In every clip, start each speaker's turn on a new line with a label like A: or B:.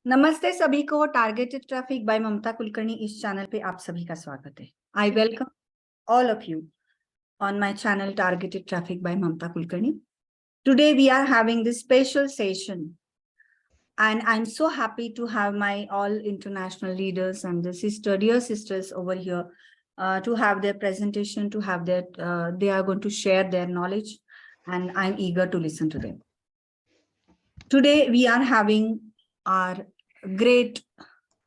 A: नमस्ते सभी को। टारगेटेड ट्रैफिक बाय ममता कुलकर्णी इस चैनल पे आप सभी का स्वागत है। I welcome all of you on my channel Targeted Traffic by Mamta Kulkarni. Today we are having this special session and I'm so happy to have my all international leaders and the dear sisters over here to have their presentation, to have their, they are going to share their knowledge and I'm eager to listen to them. Today we are having our great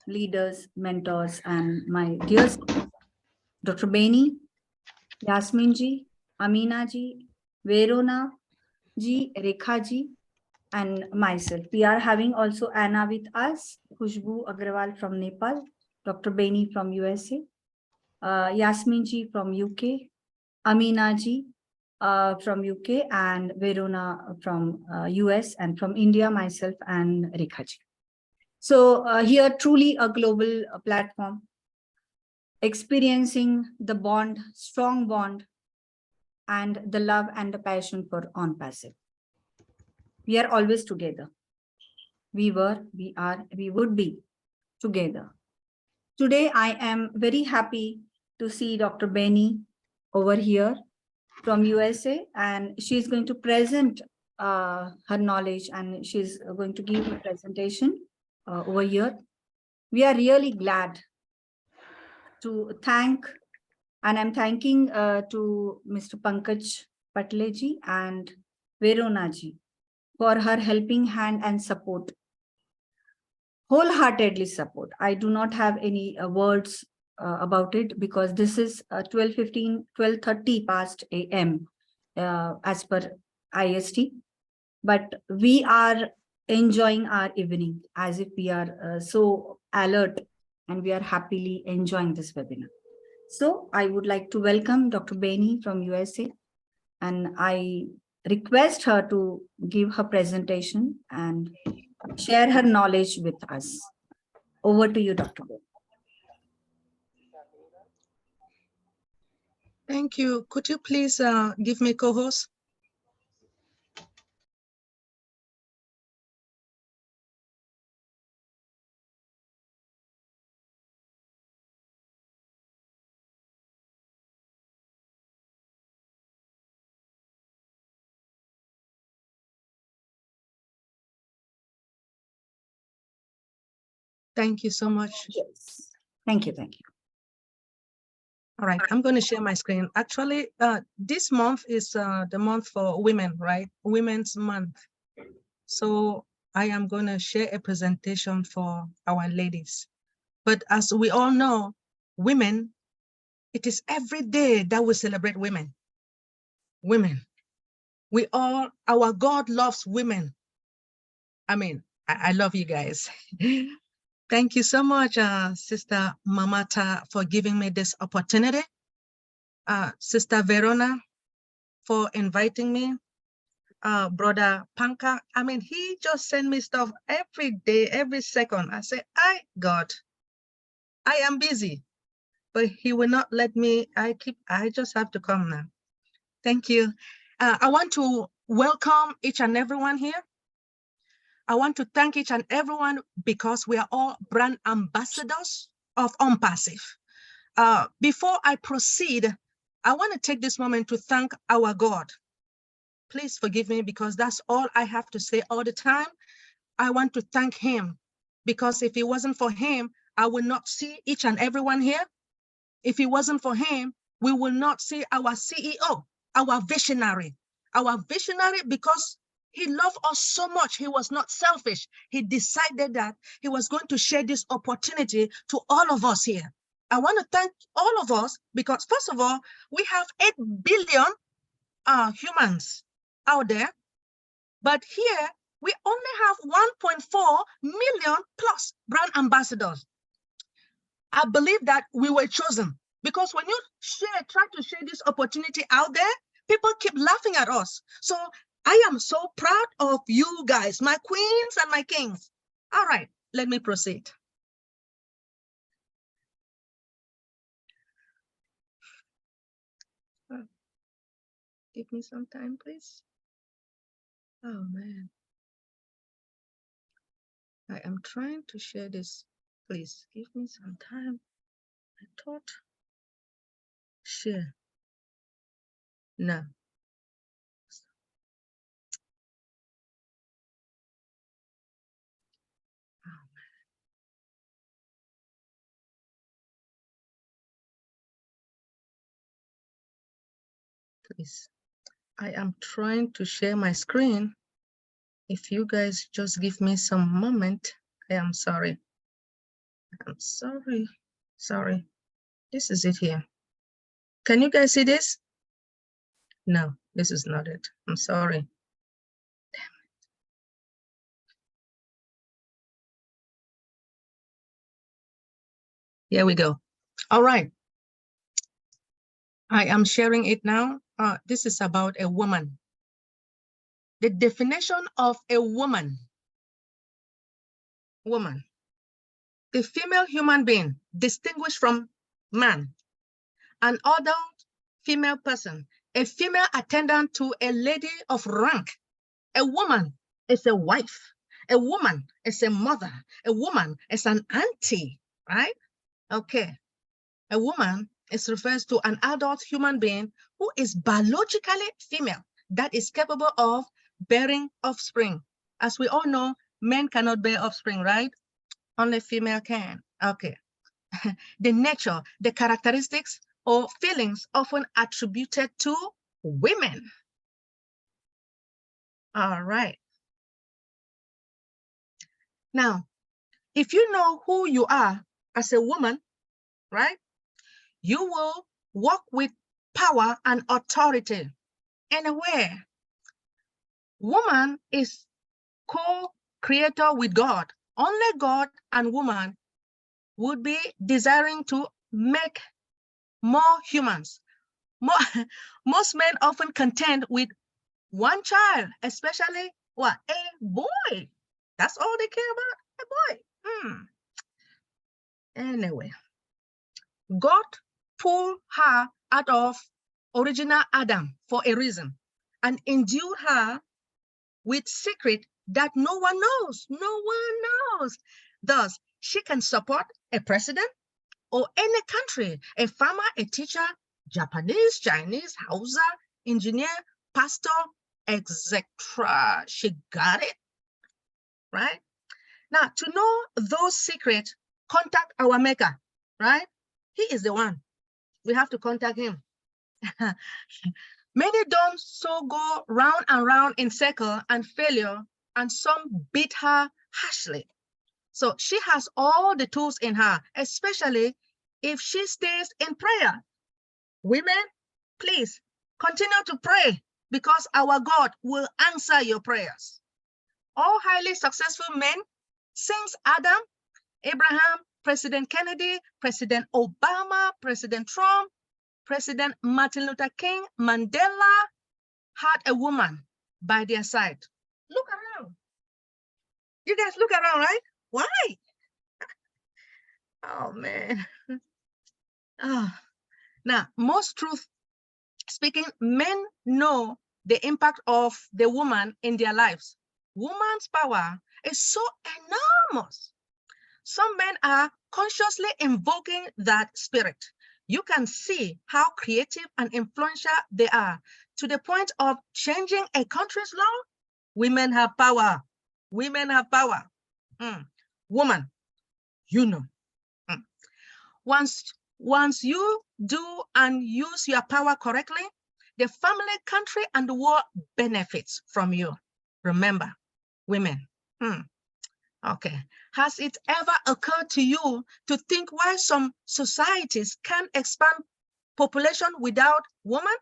A: leaders, mentors, and my dear Dr. Beni, Yasmin ji, Amina ji, Verona ji, Rekha ji, and myself. We are having also Anna with us, Khushbu Agrawal from Nepal, Dr. Beni from USA, Yasmin ji from UK, Amina ji from UK, and Verona from US, and from India, myself and Rekha ji. So here truly a global platform, experiencing the bond, strong bond, and the love and the passion for on-passive. We are always together. We were, we are, we would be together. Today, I am very happy to see Dr. Beni over here from USA, and she's going to present her knowledge and she's going to give a presentation over here. We are really glad to thank, and I'm thanking to Mr. Pankaj Patleji and Verona ji for her helping hand and support, wholeheartedly support. I do not have any words about it because this is 12:30 past AM as per IST, but we are enjoying our evening as if we are so alert and we are happily enjoying this webinar. So I would like to welcome Dr. Beni from USA, and I request her to give her presentation and share her knowledge with us. Over to you, Dr. Beni.
B: Thank you. Could you please give me co-host? Thank you so much.
A: Yes. Thank you. Thank you.
B: All right, I'm going to share my screen. Actually, this month is the month for women, right? Women's Month. So I am going to share a presentation for our ladies. But as we all know, women, it is every day that we celebrate women. Women. We all, our God loves women. I mean, I love you guys. Thank you so much, Sister Mamata, for giving me this opportunity. Sister Verona, for inviting me. Brother Panka, I mean, he just sent me stuff every day, every second. I say, God, I am busy, but he will not let me. I just have to come now. Thank you. I want to welcome each and everyone here. I want to thank each and everyone because we are all brand ambassadors of OnPassive. Before I proceed, I want to take this moment to thank our God. Please forgive me because that's all I have to say all the time. I want to thank him because if it wasn't for him, I would not see each and everyone here. If it wasn't for him, we will not see our CEO, our visionary because he loved us so much. He was not selfish. He decided that he was going to share this opportunity to all of us here. I want to thank all of us because, first of all, we have 8 billion humans out there, but here we only have 1.4 million plus brand ambassadors. I believe that we were chosen because when you try to share this opportunity out there, people keep laughing at us. So I am so proud of you guys, my queens and my kings. All right, let me proceed. Give me some time, please. Oh, man. I am trying to share this. Please give me some time. I thought share. No. Please. I am trying to share my screen. If you guys just give me some moment, I am sorry. I'm sorry. Sorry. This is it here. Can you guys see this? No, this is not it. I'm sorry. Here we go. All right. I am sharing it now. This is about a woman. The definition of a woman. Woman. The female human being distinguished from man. An adult female person. A female attendant to a lady of rank. A woman is a wife. A woman is a mother. A woman is an auntie, right? Okay. A woman refers to an adult human being who is biologically female, that is capable of bearing offspring. As we all know, men cannot bear offspring, right? Only female can. Okay. The nature, the characteristics or feelings often attributed to women. All right. Now, if you know who you are as a woman, right, you will walk with power and authority. Anywhere. Woman is co-creator with God. Only God and woman would be desiring to make more humans. Most men often contend with one child, especially what? A boy. That's all they care about, a boy. Anyway, God pulled her out of original Adam for a reason and endued her with secret that no one knows. No one knows. Thus, she can support a president or any country, a farmer, a teacher, Japanese, Chinese, Hausa, engineer, pastor, etc. She got it, right? Now, to know those secrets, contact our maker, right? He is the one. We have to contact him. Many don't so go round and round in circle and failure, and some beat her harshly. So she has all the tools in her, especially if she stays in prayer. Women, please continue to pray because our God will answer your prayers. All highly successful men, since Adam, Abraham, President Kennedy, President Obama, President Trump, President Martin Luther King, Mandela, had a woman by their side. Look around. You guys look around, right? Why? Oh, man. Now, most truth speaking, men know the impact of the woman in their lives. Woman's power is so enormous. Some men are consciously invoking that spirit. You can see how creative and influential they are to the point of changing a country's law. Women have power. Women have power. Woman, you know. Once you do and use your power correctly, the family, country, and the world benefits from you. Remember, women. Okay. Has it ever occurred to you to think why some societies can't expand population without women,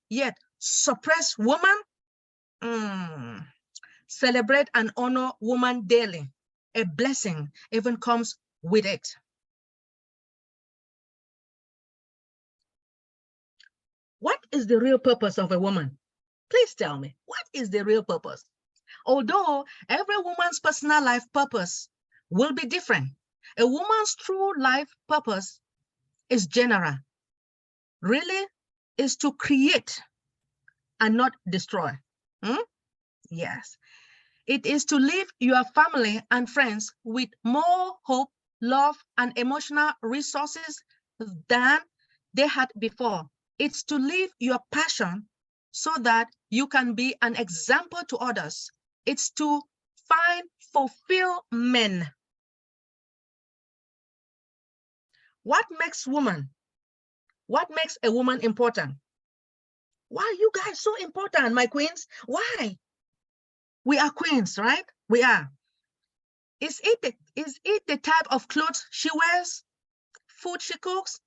B: yet suppress women? Celebrate and honor women daily. A blessing even comes with it. What is the real purpose of a woman? Please tell me, what is the real purpose? Although every woman's personal life purpose will be different, a woman's true life purpose is general. Really is to create and not destroy. Yes. It is to leave your family and friends with more hope, love, and emotional resources than they had before. It's to live your passion so that you can be an example to others. It's to find fulfillment. What makes a woman important? Why are you guys so important, my queens? Why? We are queens, right? We are. Is it the type of clothes she wears, food she cooks,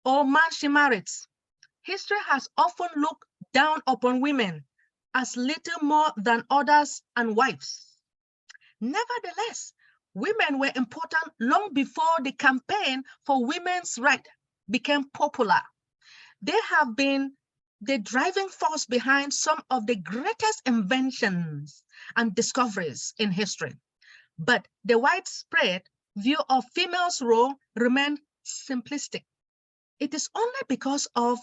B: or man she marries? History has often looked down upon women as little more than others and wives. Nevertheless, women were important long before the campaign for women's rights became popular. They have been the driving force behind some of the greatest inventions and discoveries in history. But the widespread view of females' role remained simplistic. It is only because of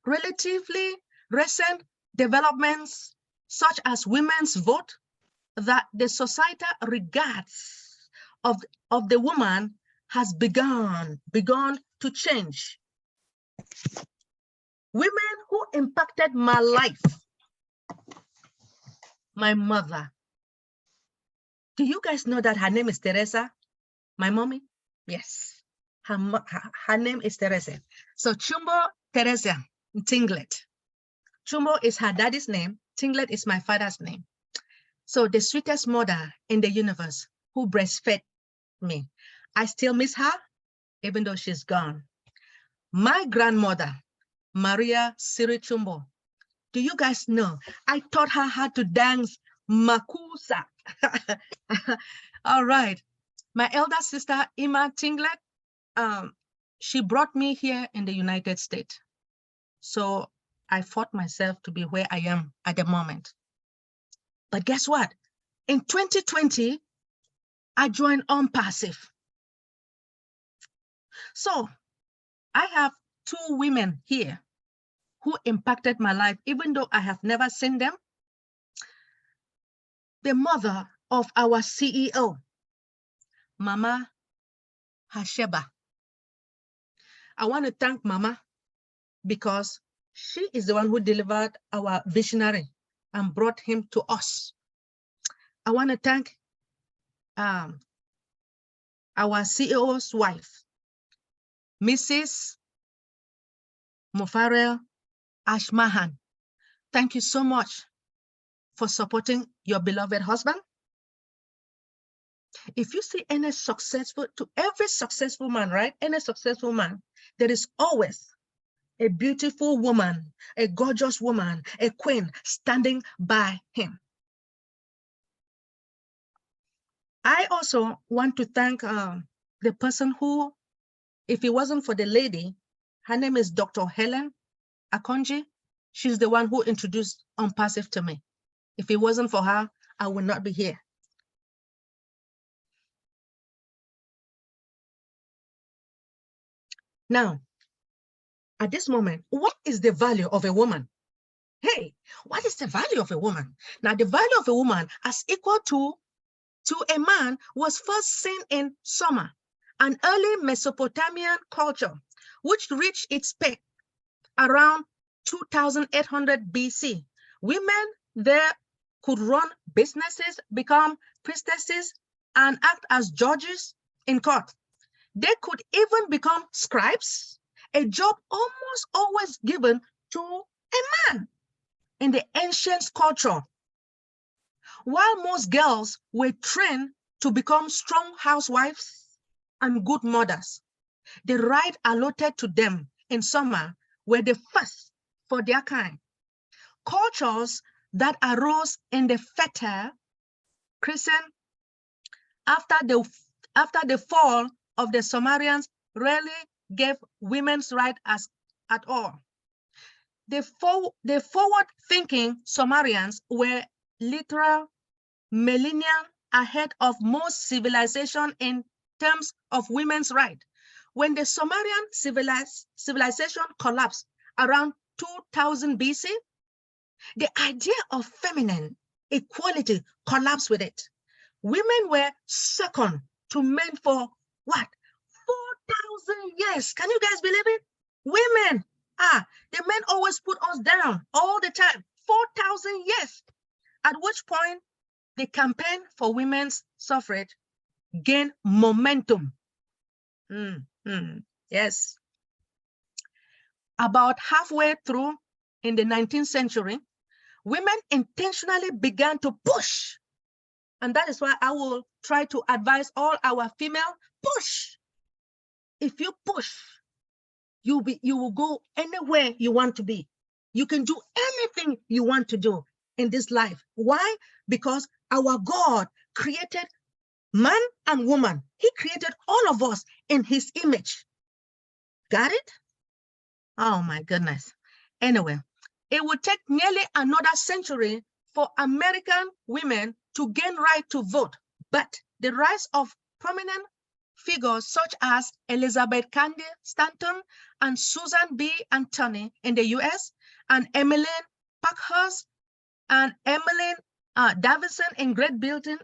B: relatively recent developments, such as women's vote, that the societal regards of the woman has begun to change. Women who impacted my life. My mother. Do you guys know that her name is Teresa? My mommy? Yes. Her name is Teresa. So Chumbo Teresa Tinglet. Chumbo is her daddy's name. Tinglet is my father's name. So the sweetest mother in the universe who breastfed me. I still miss her, even though she's gone. My grandmother, Maria Siri Chumbo. Do you guys know? I taught her how to dance Makusa. All right. My elder sister, Ima Tinglet, she brought me here in the United States. So I fought myself to be where I am at the moment. But guess what? In 2020, I joined OnPassive. So I have two women here who impacted my life, even though I have never seen them. The mother of our CEO, Mama Hasheba. I want to thank Mama because she is the one who delivered our visionary and brought him to us. I want to thank our CEO's wife, Mrs. Mufareh Ashmahan. Thank you so much for supporting your beloved husband. If you see any successful, to every successful man, right? Any successful man, there is always a beautiful woman, a gorgeous woman, a queen standing by him. I also want to thank the person who, if it wasn't for the lady, her name is Dr. Helen Akonji. She's the one who introduced OnPassive to me. If it wasn't for her, I would not be here. Now, at this moment, what is the value of a woman? Hey, what is the value of a woman? Now, the value of a woman as equal to a man was first seen in Sumer, an early Mesopotamian culture, which reached its peak around 2800 BC. Women there could run businesses, become priestesses, and act as judges in court. They could even become scribes, a job almost always given to a man in the ancient culture. While most girls were trained to become strong housewives and good mothers, the right allotted to them in Sumer were the first for their kind. Cultures that arose in the Fertile Crescent after the fall of the Sumerians rarely gave women's rights at all. The forward-thinking Sumerians were literal millennia ahead of most civilization in terms of women's rights. When the Sumerian civilization collapsed around 2000 BC, the idea of feminine equality collapsed with it. Women were second to men for what? 4,000 years. Can you guys believe it? Women, the men always put us down all the time. 4,000 years. At which point, the campaign for women's suffrage gained momentum. Yes. About halfway through in the 19th century, women intentionally began to push. And that is why I will try to advise all our female, push. If you push, you will go anywhere you want to be. You can do anything you want to do in this life. Why? Because our God created man and woman. He created all of us in his image. Got it? Oh my goodness. Anyway, it would take nearly another century for American women to gain right to vote. But the rise of prominent figures such as Elizabeth Cady Stanton and Susan B. Anthony in the US, and Emmeline Parkhurst and Emmeline Davison in Great Britain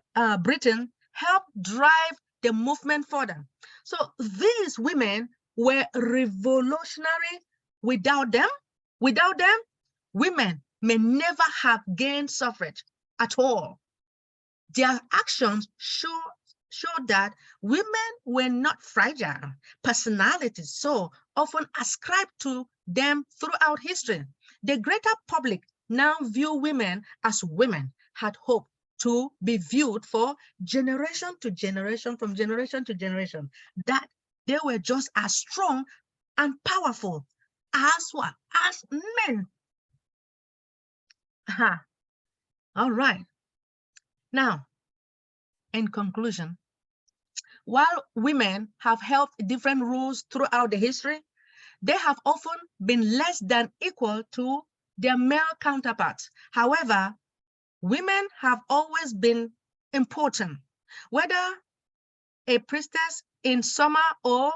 B: helped drive the movement further. So these women were revolutionary. Without them, women may never have gained suffrage at all. Their actions showed that women were not fragile personalities so often ascribed to them throughout history. The greater public now view women as women had hoped to be viewed for generation to generation, from generation to generation, that they were just as strong and powerful as what? As men. All right. Now, in conclusion, while women have held different roles throughout the history, they have often been less than equal to their male counterparts. However, women have always been important, whether a priestess in summer or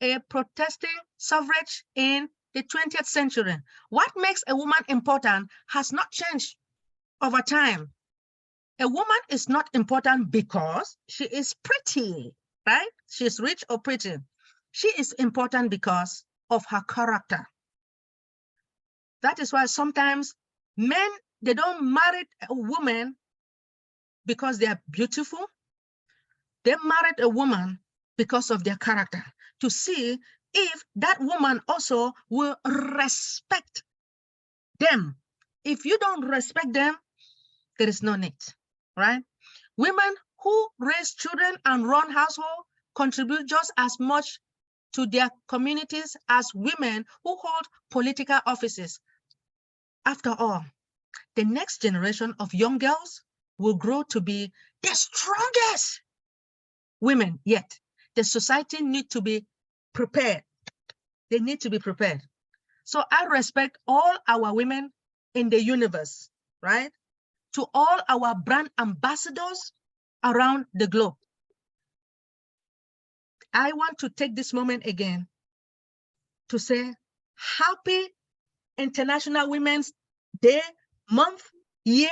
B: a protesting suffrage in the 20th century. What makes a woman important has not changed over time. A woman is not important because she is pretty, right? She's rich or pretty. She is important because of her character. That is why sometimes men, they don't marry a woman because they are beautiful. They married a woman because of their character, to see if that woman also will respect them. If you don't respect them, there is no need, right? Women who raise children and run households contribute just as much to their communities as women who hold political offices. After all, the next generation of young girls will grow to be the strongest women yet. The society needs to be prepared. They need to be prepared. So I respect all our women in the universe, right? To all our brand ambassadors around the globe. I want to take this moment again to say happy International Women's Day, month, year.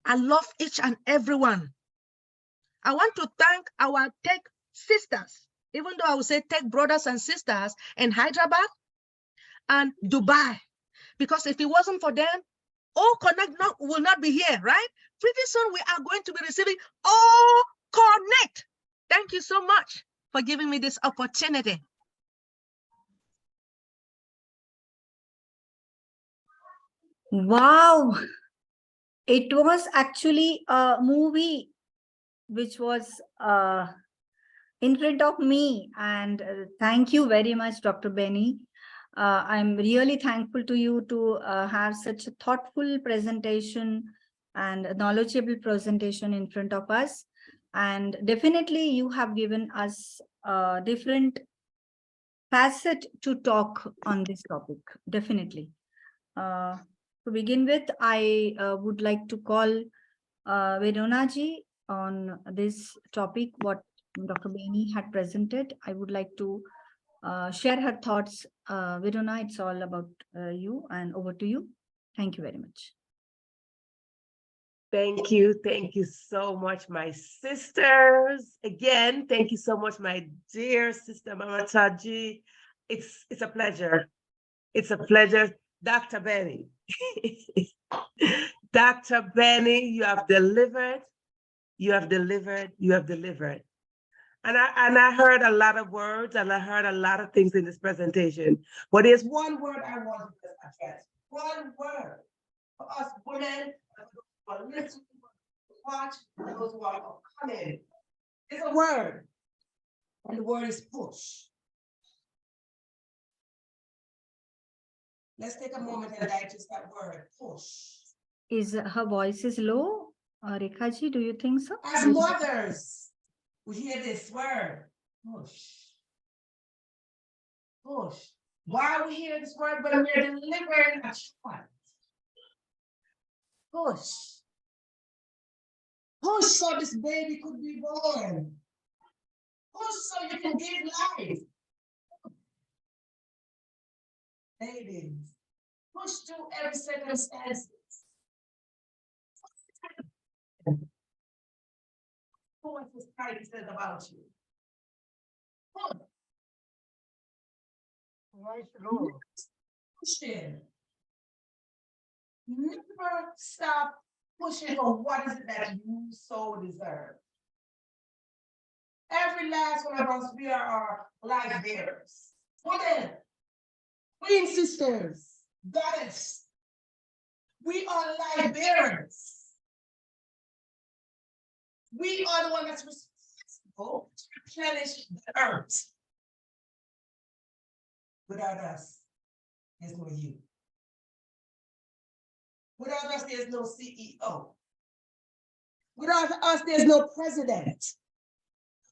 B: I love each and every one. I want to thank our tech sisters, even though I would say tech brothers and sisters in Hyderabad and Dubai, because if it wasn't for them, All Connect will not be here, right? Pretty soon we are going to be receiving All Connect. Thank you so much for giving me this opportunity.
A: Wow. It was actually a movie which was in front of me. And thank you very much, Dr. Benny. I'm really thankful to you to have such a thoughtful presentation and a knowledgeable presentation in front of us. And definitely you have given us a different facet to talk on this topic, definitely. To begin with, I would like to call Verona ji on this topic, what Dr. Benny had presented. I would like to share her thoughts. Verona, it's all about you, and over to you. Thank you very much.
C: Thank you. Thank you so much, my sisters. Again, thank you so much, my dear sister Mama Taji. It's a pleasure. It's a pleasure. Dr. Benny. Dr. Benny, you have delivered. You have delivered. You have delivered. And I heard a lot of words and I heard a lot of things in this presentation. But there's one word I want to address. One word for us women, for listening, watch, those who are coming. It's a word. And the word is push. Let's take a moment and digest that word, push.
A: Is her voice is low? Rekha ji, do you think so?
C: As mothers, we hear this word, push. Push. Why are we hearing this word when we're delivering a child? Push. Push so this baby could be born. Push so you can give life. Ladies, push through every circumstance. What society says about you. Push. Pushing. Never stop pushing for what is it that you so deserve. Every last one of us, we are our life bearers. Women, queen sisters, goddess, we are life bearers. We are the one that's responsible to replenish the earth. Without us, there's no you. Without us, there's no CEO. Without us, there's no president.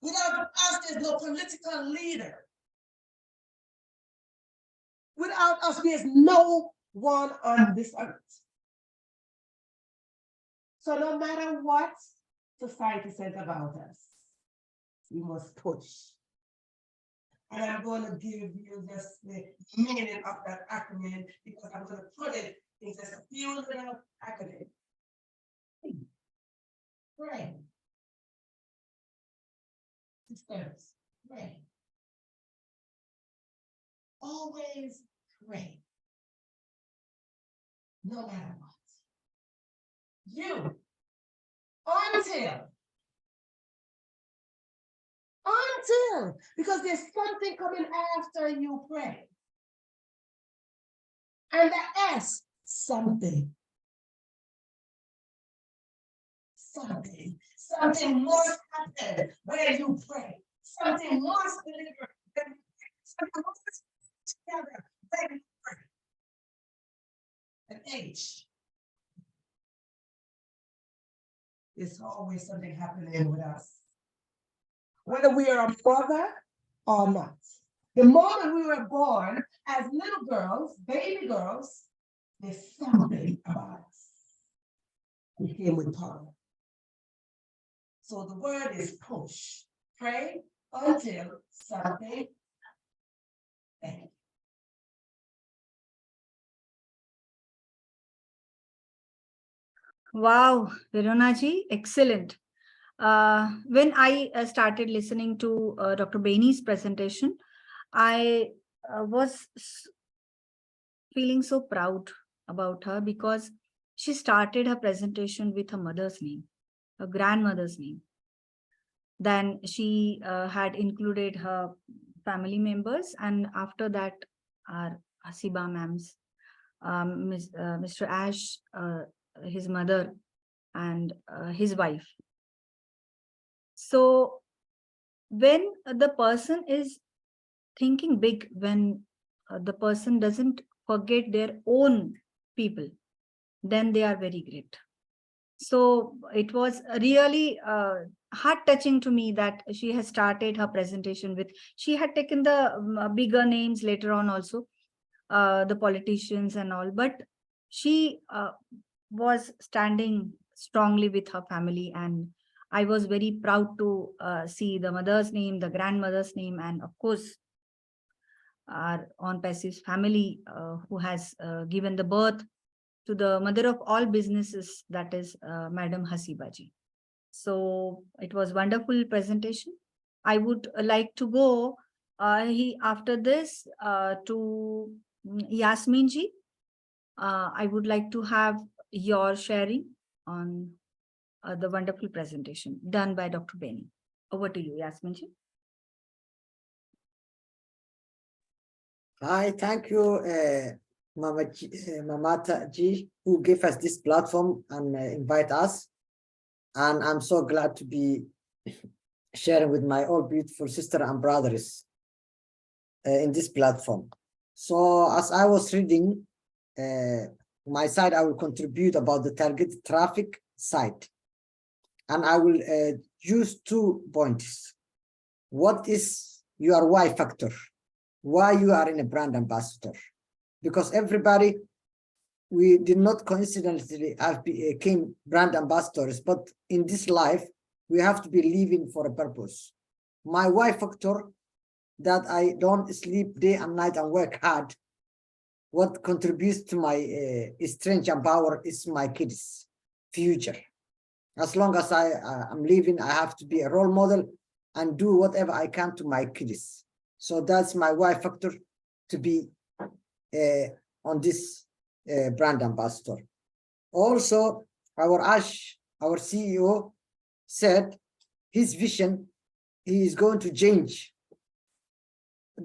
C: Without us, there's no political leader. Without us, there's no one on this earth. So no matter what society says about us, we must push. And I'm going to give you just the meaning of that acronym because I'm going to put it in just a few little acronyms. Pray. Sisters, pray. Always pray. No matter what. You, until, because there's something coming after you pray. And the S, something. Something must happen when you pray. Something must deliver when you pray. Something must together when you pray. An H. There's always something happening with us. Whether we are a mother or not. The moment we were born as little girls, baby girls, there's something about us. We came with power. So the word is push. Pray until something. Thank you.
A: Wow, Verona ji, excellent. When I started listening to Dr. Bainey's presentation, I was feeling so proud about her because she started her presentation with her mother's name, her grandmother's name. Then she had included her family members, and after that, our Hasiba ma'ams, Mr. Ash, his mother, and his wife. So when the person is thinking big, when the person doesn't forget their own people, then they are very great. So it was really heart-touching to me that she has started her presentation with, she had taken the bigger names later on also, the politicians and all, but she was standing strongly with her family, and I was very proud to see the mother's name, the grandmother's name, and of course, our own passive family who has given the birth to the mother of all businesses, that is Madam Hasibaji. So it was wonderful presentation. I would like to go after this to Yasmin ji. I would like to have your sharing on the wonderful presentation done by Dr. Beni. Over to you, Yasmin ji.
D: Hi, thank you, Mamata ji, who gave us this platform and invite us. And I'm so glad to be sharing with my all beautiful sister and brothers in this platform. So as I was reading my side, I will contribute about the targeted traffic side. And I will use 2 points. What is your why factor? Why you are in a brand ambassador? Because everybody, we did not coincidentally became brand ambassadors, but in this life, we have to be living for a purpose. My why factor, that I don't sleep day and night and work hard, what contributes to my strength and power is my kids' future. As long as I am living, I have to be a role model and do whatever I can to my kids. So that's my why factor to be on this brand ambassador. Also, our Ash, our CEO, said his vision, he is going to change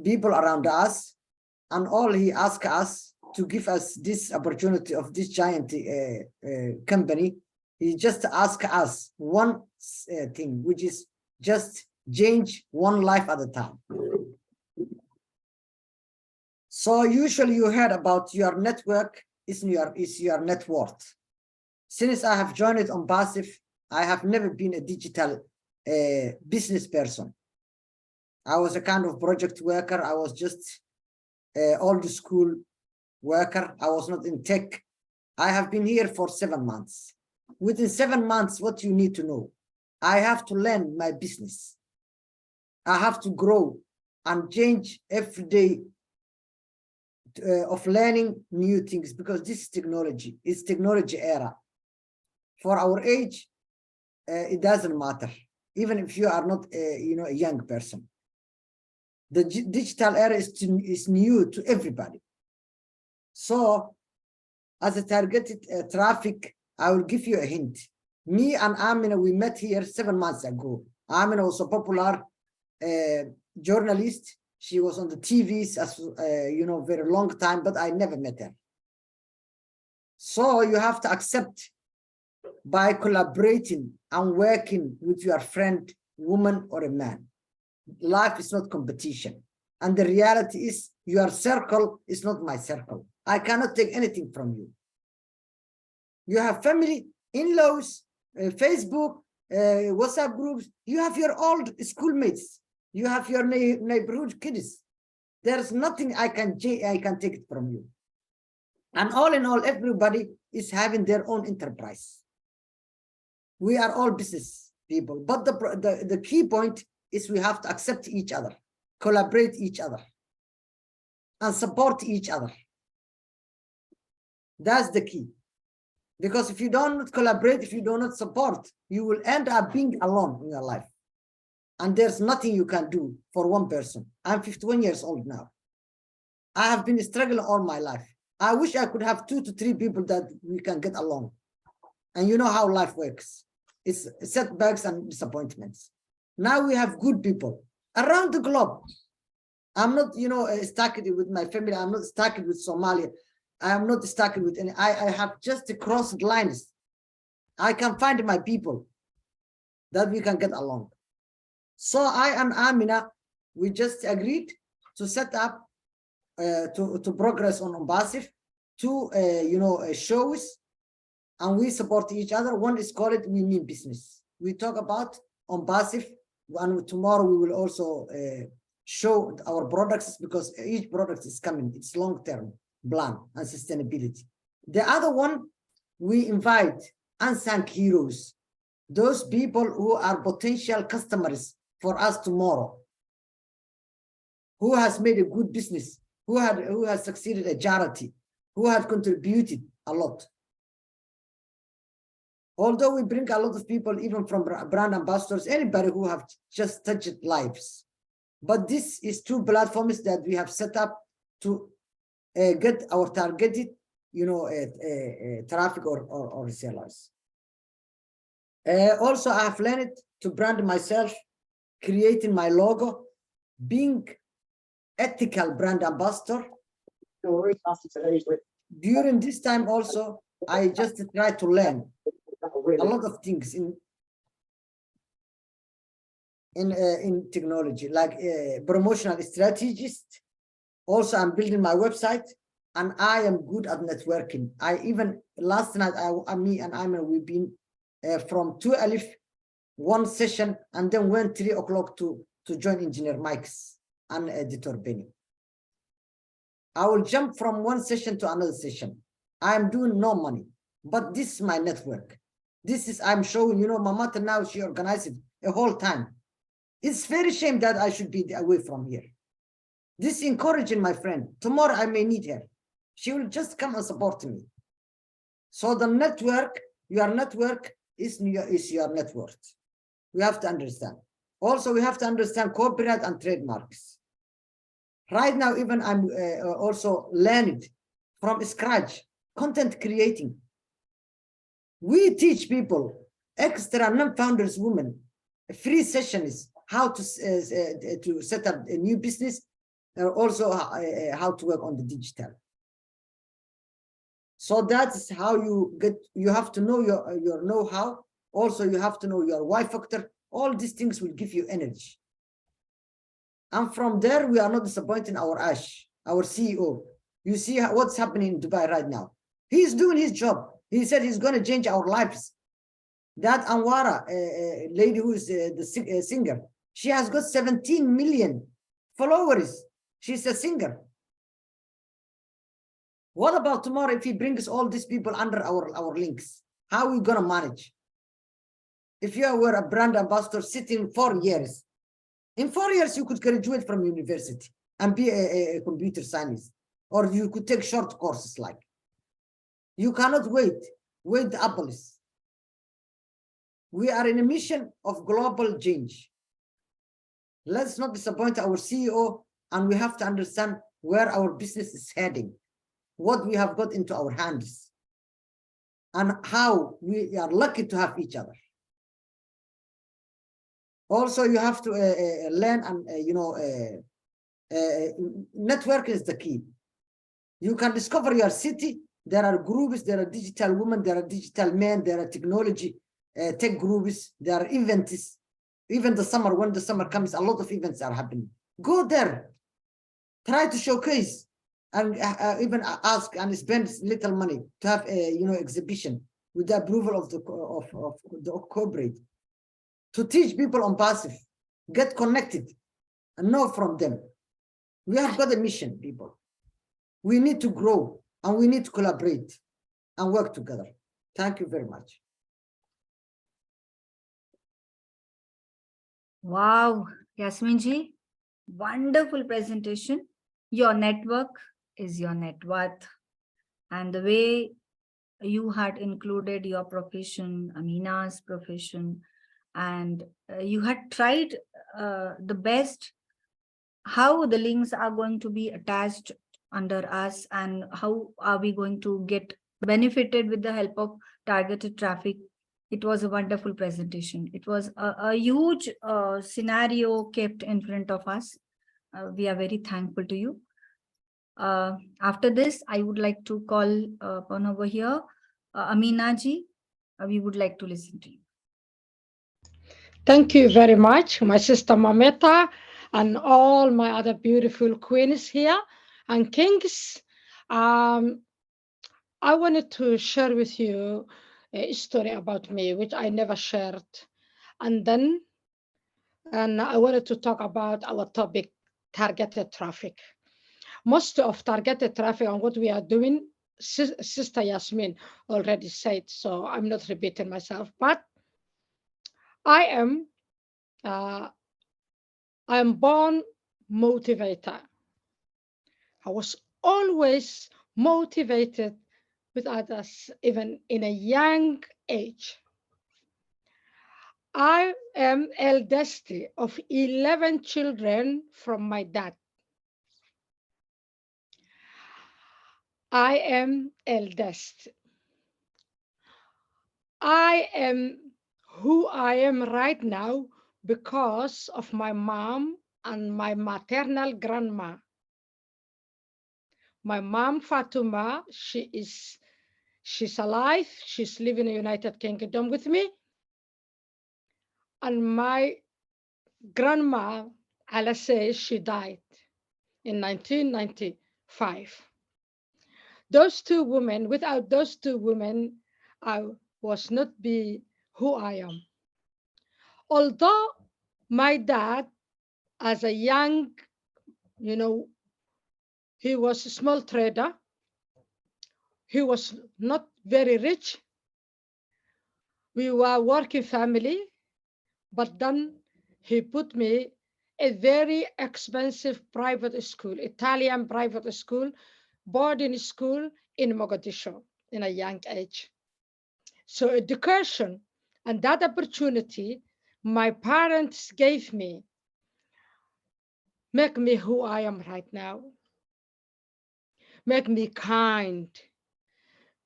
D: people around us, and all he asked us to give us this opportunity of this giant company. He just asked us one thing, which is just change one life at a time. So usually you heard about your network is your net worth. Since I have joined on Passive, I have never been a digital business person. I was a kind of project worker. I was just old school worker. I was not in tech. I have been here for 7 months. Within 7 months, what you need to know, I have to learn my business. I have to grow and change every day of learning new things, because this is technology. It's technology era. For our age, it doesn't matter. Even if you are not a young person. The digital era is new to everybody. So as a targeted traffic, I will give you a hint. Me and Amina, we met here 7 months ago. Amina was a popular journalist. She was on the TVs as very long time, but I never met her. So you have to accept by collaborating and working with your friend, woman or a man. Life is not competition. And the reality is your circle is not my circle. I cannot take anything from you. You have family, in-laws, Facebook, WhatsApp groups. You have your old schoolmates. You have your neighborhood kids. There's nothing I can take it from you. And all in all, everybody is having their own enterprise. We are all business people. But the key point is we have to accept each other, collaborate each other, and support each other. That's the key. Because if you don't collaborate, if you do not support, you will end up being alone in your life. And there's nothing you can do for one person. I'm 51 years old now. I have been struggling all my life. I wish I could have 2 to 3 people that we can get along. And you know how life works. It's setbacks and disappointments. Now we have good people around the globe. I'm not, stuck with my family. I'm not stuck with Somalia. I am not stuck with any. I have just crossed lines. I can find my people that we can get along. So I and Amina, we just agreed to set up to progress on Passive 2 shows, and we support each other. One is called We Mean Business. We talk about on Passive, and tomorrow we will also show our products, because each product is coming. It's long-term plan and sustainability. The other one, we invite unsung heroes, those people who are potential customers for us tomorrow, who has made a good business, who has succeeded a charity, who have contributed a lot. Although we bring a lot of people, even from brand ambassadors, anybody who have just touched lives. But this is two platforms that we have set up to get our targeted, traffic or resellers. Also, I have learned to brand myself, creating my logo, being ethical brand ambassador. During this time also, I just try to learn a lot of things in technology, like promotional strategist. Also, I'm building my website, and I am good at networking. I even last night, me and Ayman, we've been from 2 Alif, one session, and then went 3 o'clock to join Engineer Mike's and Editor Benny. I will jump from one session to another session. I'm doing no money, but this is my network. This is, I'm showing, Mamata now, she organized it a whole time. It's very shame that I should be away from here. This encouraging my friend. Tomorrow I may need her. She will just come and support me. So the network, your network is your net worth. We have to understand. Also, we have to understand copyright and trademarks. Right now, even I'm also learning from scratch, content creating. We teach people, extra non-founders women, free sessions, how to set up a new business, also how to work on the digital. So that's how you have to know your know-how. Also, you have to know your why factor. All these things will give you energy. And from there, we are not disappointing our Ash, our CEO. You see what's happening in Dubai right now. He's doing his job. He said he's going to change our lives. That Anwara, lady who is the singer, she has got 17 million followers. She's a singer. What about tomorrow if he brings all these people under our links? How are we going to manage? If you were a brand ambassador sitting 4 years, in 4 years, you could graduate from university and be a computer scientist, or you could take short courses like. You cannot wait the apples. We are in a mission of global change. Let's not disappoint our CEO, and we have to understand where our business is heading, what we have got into our hands, and how we are lucky to have each other. Also, you have to learn and, network is the key. You can discover your city. There are groups, there are digital women, there are digital men, there are technology, tech groups, there are events. Even the summer, when the summer comes, a lot of events are happening. Go there, try to showcase, and even ask and spend little money to have a exhibition with the approval of the corporate. To teach people on passive, get connected, and know from them. We have got a mission, people. We need to grow, and we need to collaborate and work together. Thank you very much.
A: Wow, Yasmin ji, wonderful presentation. Your network is your net worth. And the way you had included your profession, Amina's profession, and you had tried the best how the links are going to be attached under us and how are we going to get benefited with the help of targeted traffic. It was a wonderful presentation. It was a huge scenario kept in front of us. We are very thankful to you. After this, I would like to call upon over here, Amina ji. We would like to listen to you.
E: Thank you very much, my sister Mameta, and all my other beautiful queens here and kings. I wanted to share with you a story about me, which I never shared. And I wanted to talk about our topic, targeted traffic. Most of targeted traffic and what we are doing, Sister Yasmin already said, so I'm not repeating myself, but I am born motivator. I was always motivated with others, even in a young age. I am eldest of 11 children from my dad. I am eldest. I am who I am right now because of my mom and my maternal grandma. My mom, Fatuma, she's alive. She's living in the United Kingdom with me. And my grandma, Ala says, she died in 1995. Those two women, without those two women, I was not be who I am. Although my dad, as a young, you know, he was a small trader. He was not very rich. We were a working family, but then he put me a very expensive private school, Italian private school, boarding school in Mogadishu in a young age. So education and that opportunity my parents gave me make me who I am right now. Make me kind,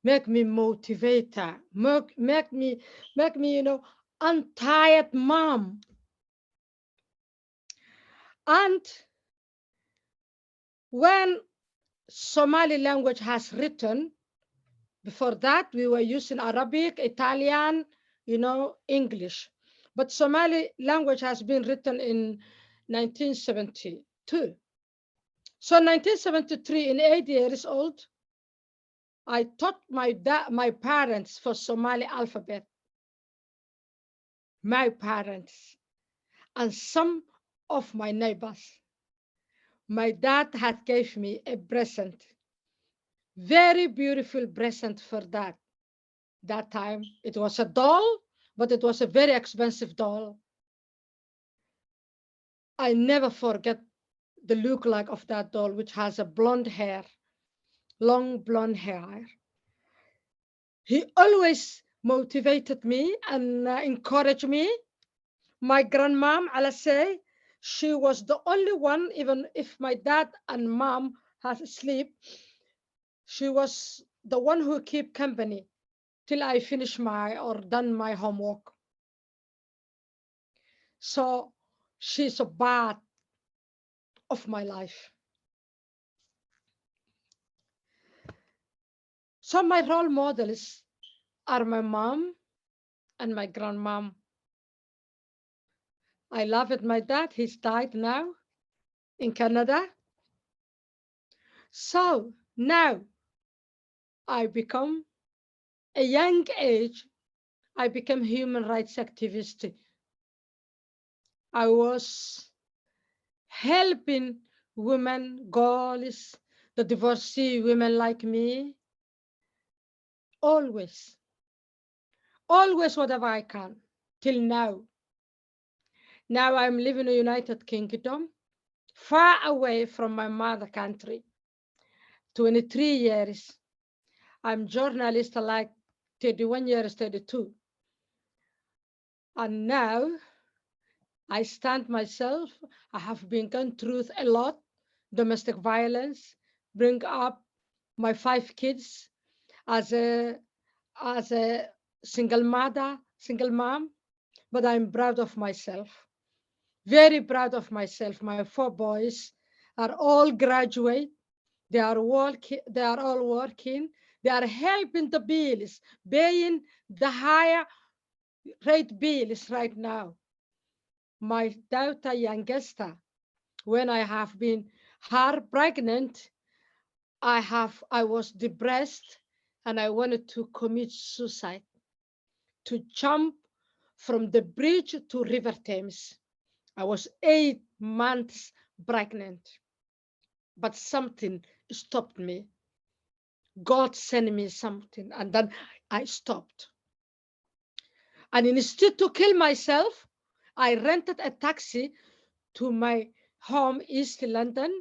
E: make me motivator, make me, untired mom. And when Somali language has written, before that we were using Arabic, Italian, English. But Somali language has been written in 1972. So 1973, in 8 years old, I taught my parents for Somali alphabet. My parents and some of my neighbors. My dad had gave me a present, very beautiful present for that. That time it was a doll, but it was a very expensive doll. I never forget the look like of that doll, which has a blonde hair, long blonde hair. He always motivated me and encouraged me. My grandmom, I'll say, she was the only one, even if my dad and mom had sleep, she was the one who keep company till I finish or done my homework. So she's a part of my life. So my role models are my mom and my grandmom. I love it. My dad, he's died now in Canada. So now I become a young age, I became human rights activist. I was helping women, girls, the divorcee women like me, always, always whatever I can, till now. Now I'm living in the United Kingdom, far away from my mother country, 23 years. I'm journalist like 31 years, 32. And now I stand myself. I have been going through a lot, domestic violence, bring up my 5 kids as a single mother, single mom, but I'm proud of myself. Very proud of myself. My 4 boys are all graduate. They are all working. They are helping the bills, paying the higher rate bills right now. My daughter, youngest, when I have been her pregnant, I was depressed and I wanted to commit suicide, to jump from the bridge to River Thames. I was 8 months pregnant, but something stopped me. God sent me something, and then I stopped. And instead to kill myself, I rented a taxi to my home, East London,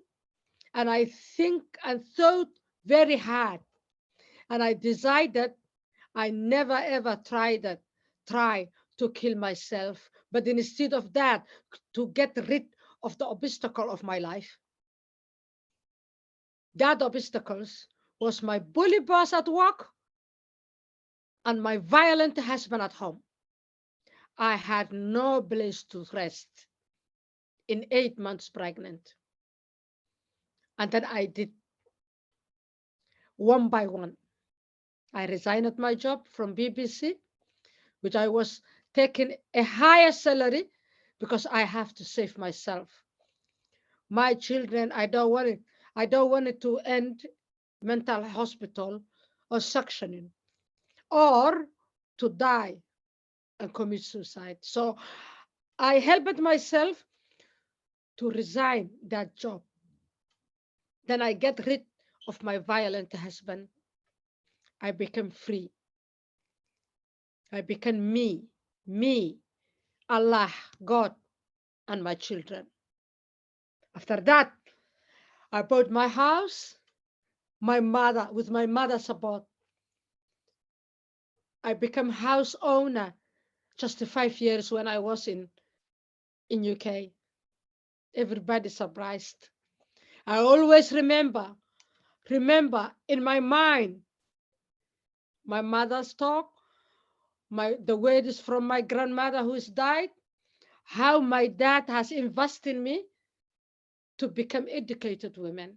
E: and I think and thought very hard. And I decided I never ever try to kill myself, but instead of that, to get rid of the obstacle of my life. That obstacles was my bully boss at work and my violent husband at home. I had no place to rest in 8 months pregnant. And then I did one by one. I resigned my job from BBC, which I was taking a higher salary because I have to save myself. My children, I don't want it to end mental hospital or suctioning or to die and commit suicide. So I helped myself to resign that job. Then I get rid of my violent husband. I became free. I became me, Allah, God, and my children. After that, I bought my house, with my mother's support. I became house owner just 5 years when I was in UK. Everybody surprised. I always remember in my mind, my mother's talk, the words from my grandmother who's died, how my dad has invested in me to become educated women.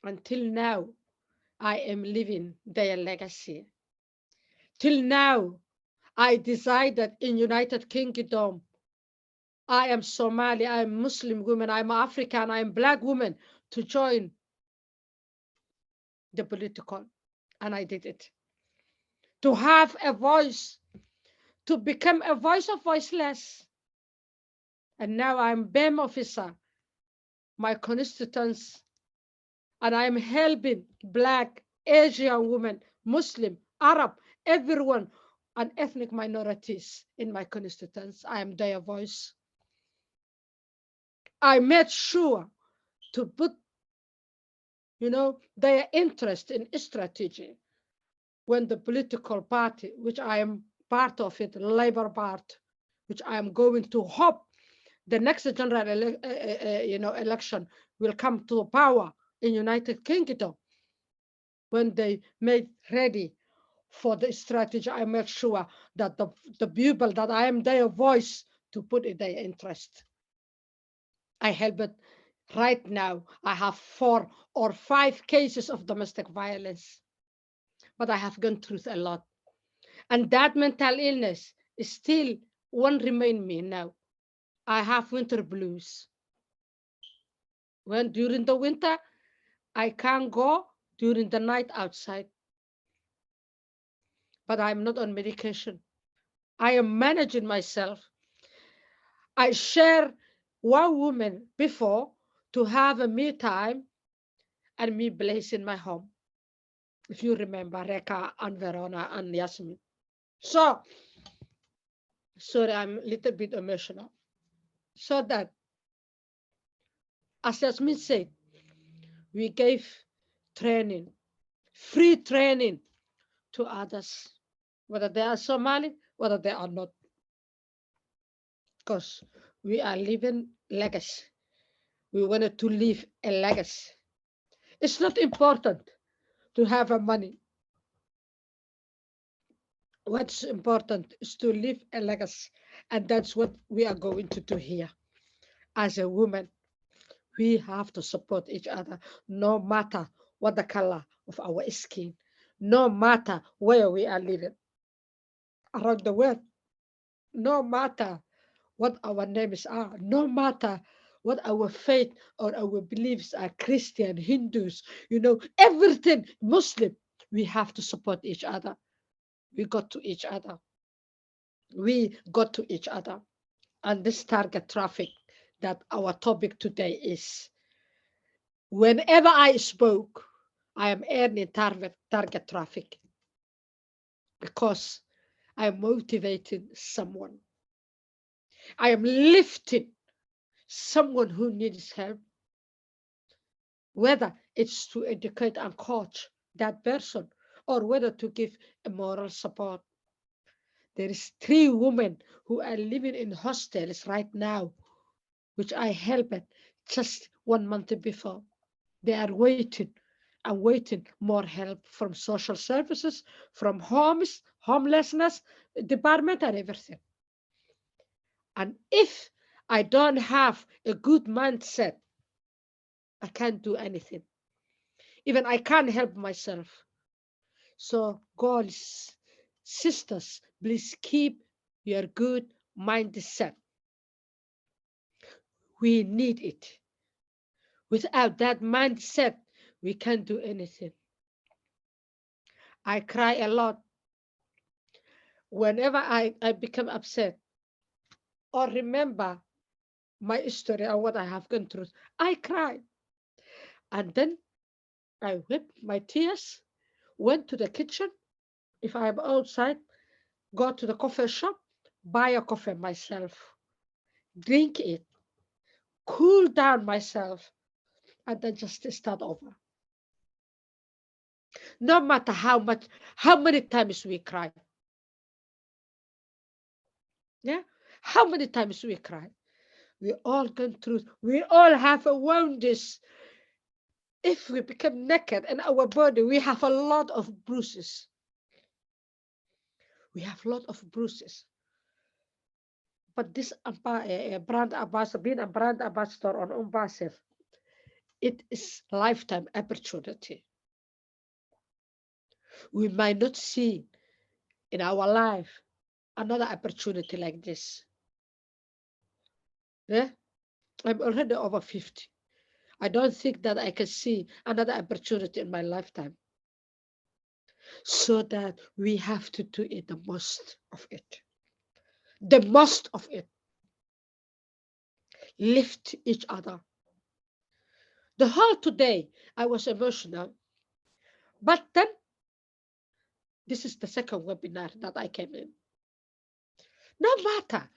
E: Until now, I am living their legacy. Till now, I decided in United Kingdom, I am Somali, I am Muslim woman, I'm African, I am Black woman, to join the political. And I did it. To have a voice, to become a voice of voiceless. And now I'm BEM officer, my constituents, and I'm helping Black, Asian women, Muslim, Arab, everyone, and ethnic minorities in my constituents. I am their voice. I made sure to put, their interest in strategy when the political party, which I am part of it, Labour Party, which I am going to hope the next general election will come to power in United Kingdom. When they made ready for the strategy, I made sure that the people that I am their voice to put in their interest. I help it. Right now, I have 4 or 5 cases of domestic violence, but I have gone through a lot. And that mental illness is still won't remain me now. I have winter blues. When during the winter, I can't go during the night outside. But I'm not on medication. I am managing myself. I share one woman before to have a me time and me place in my home. If you remember Reka and Verona and Yasmin. So, sorry, I'm a little bit emotional. So that, as Yasmin said, we gave training, free training to others, whether they are Somali, whether they are not. Because we are living legacy. We wanted to leave a legacy. It's not important to have a money. What's important is to leave a legacy. And that's what we are going to do here. As a woman, we have to support each other, no matter what the color of our skin, no matter where we are living around the world, no matter what our names are, no matter what our faith or our beliefs are, Christian, Hindus, everything, Muslim, we have to support each other. We got to each other. We got to each other. And this target traffic that our topic today is, whenever I spoke, I am earning target traffic because I am motivating someone. I am lifting someone who needs help, whether it's to educate and coach that person or whether to give a moral support. There is 3 women who are living in hostels right now, which I helped just 1 month before. They are waiting and waiting more help from social services, from homes, homelessness department and everything. And if I don't have a good mindset, I can't do anything. Even I can't help myself. So, girls, sisters, please keep your good mindset. We need it. Without that mindset, we can't do anything. I cry a lot whenever I become upset or remember my story or what I have gone through. I cry. And then I wept my tears, went to the kitchen. If I am outside, go to the coffee shop, buy a coffee myself, drink it, cool down myself, and then just start over. No matter how many times we cry. Yeah? How many times we cry? We all gone through, we all have a wounds. If we become naked in our body, we have a lot of bruises. We have a lot of bruises. But this brand ambassador, being a brand ambassador on Umbasif, it is lifetime opportunity. We might not see in our life another opportunity like this. Yeah? I'm already over 50. I don't think that I can see another opportunity in my lifetime. So that we have to do it, the most of it. The most of it. Lift each other. The whole today, I was emotional. But then, this is the second webinar that I came in. No matter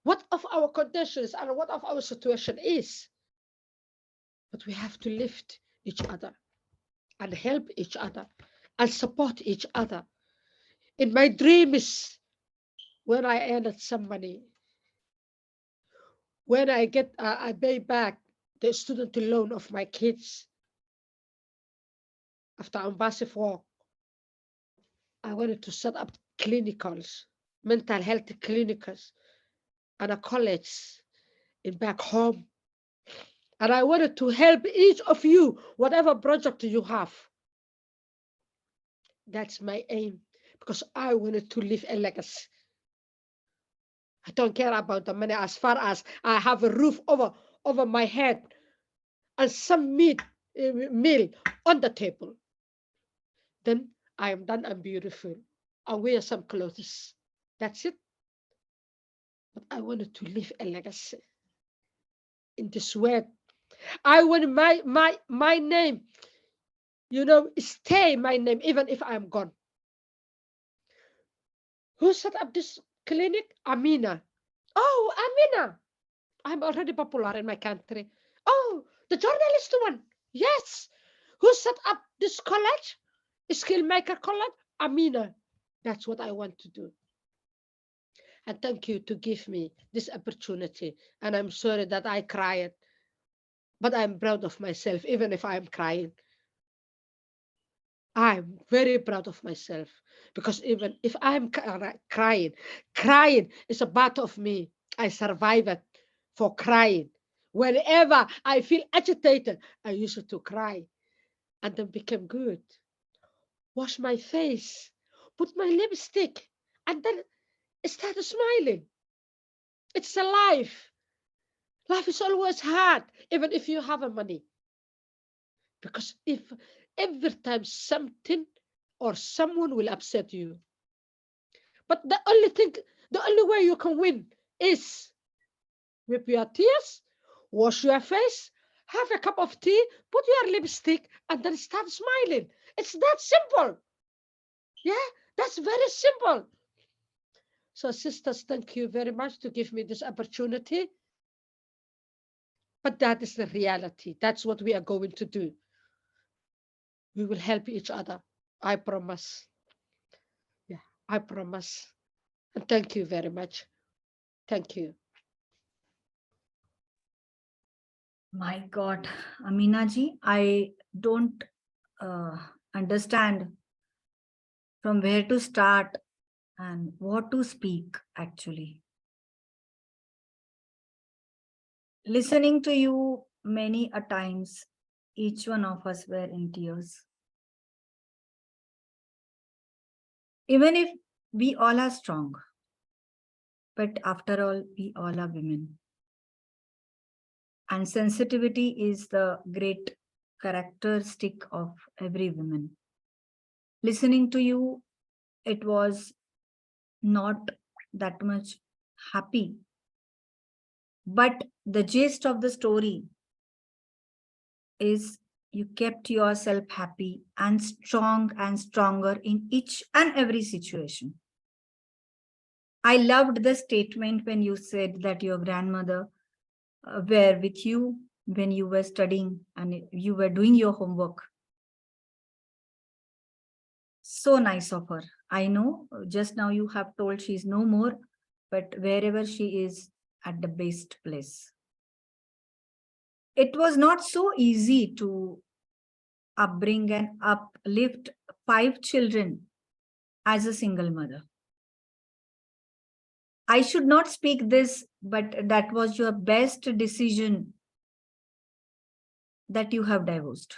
E: what of our conditions and what of our situation is, but we have to lift each other and help each other and support each other. In my dreams, when I earned some money, when I pay back the student loan of my kids after ambassador work, I wanted to set up clinicals, mental health clinics, and a college in back home. And I wanted to help each of you, whatever project you have. That's my aim, because I wanted to leave a legacy. I don't care about the money as far as I have a roof over my head and some meal on the table. Then I am done and beautiful. I wear some clothes. That's it. But I wanted to leave a legacy in this world. I want my name, stay my name even if I'm gone. Who set up this clinic? Amina. Oh, Amina. I'm already popular in my country. Oh, the journalist one. Yes. Who set up this college? Skill maker college? Amina. That's what I want to do. And thank you to give me this opportunity. And I'm sorry that I cried, but I'm proud of myself, even if I'm crying. I'm very proud of myself, because even if I'm crying is a part of me. I survive it for crying. Whenever I feel agitated, I used to cry and then became good. Wash my face, put my lipstick, and then start smiling. It's a life. Life is always hard, even if you have money. Because if every time something or someone will upset you, but the only way you can win is with your tears, wash your face, have a cup of tea, put your lipstick, and then start smiling. It's that simple. Yeah, that's very simple. So, sisters, thank you very much to give me this opportunity. But that is the reality. That's what we are going to do. we will help each other. I promise. Yeah, I promise. And thank you very much. Thank you.
A: My God, Amina ji, I don't uh, understand from where to start and what to speak actually. Listening to you many a times, each one of us were in tears. Even if we all are strong, but after all, we all are women. And sensitivity is the great characteristic of every woman. Listening to you, it was not that much happy. But the gist of the story is you kept yourself happy and strong and stronger in each and every situation. I loved the statement when you said that your grandmother were with you when you were studying and you were doing your homework. So nice of her. I know just now you have told she's no more, but wherever she is, at the best place. It was not so easy to upbring and uplift 5 children as a single mother. I should not speak this, but that was your best decision that you have divorced.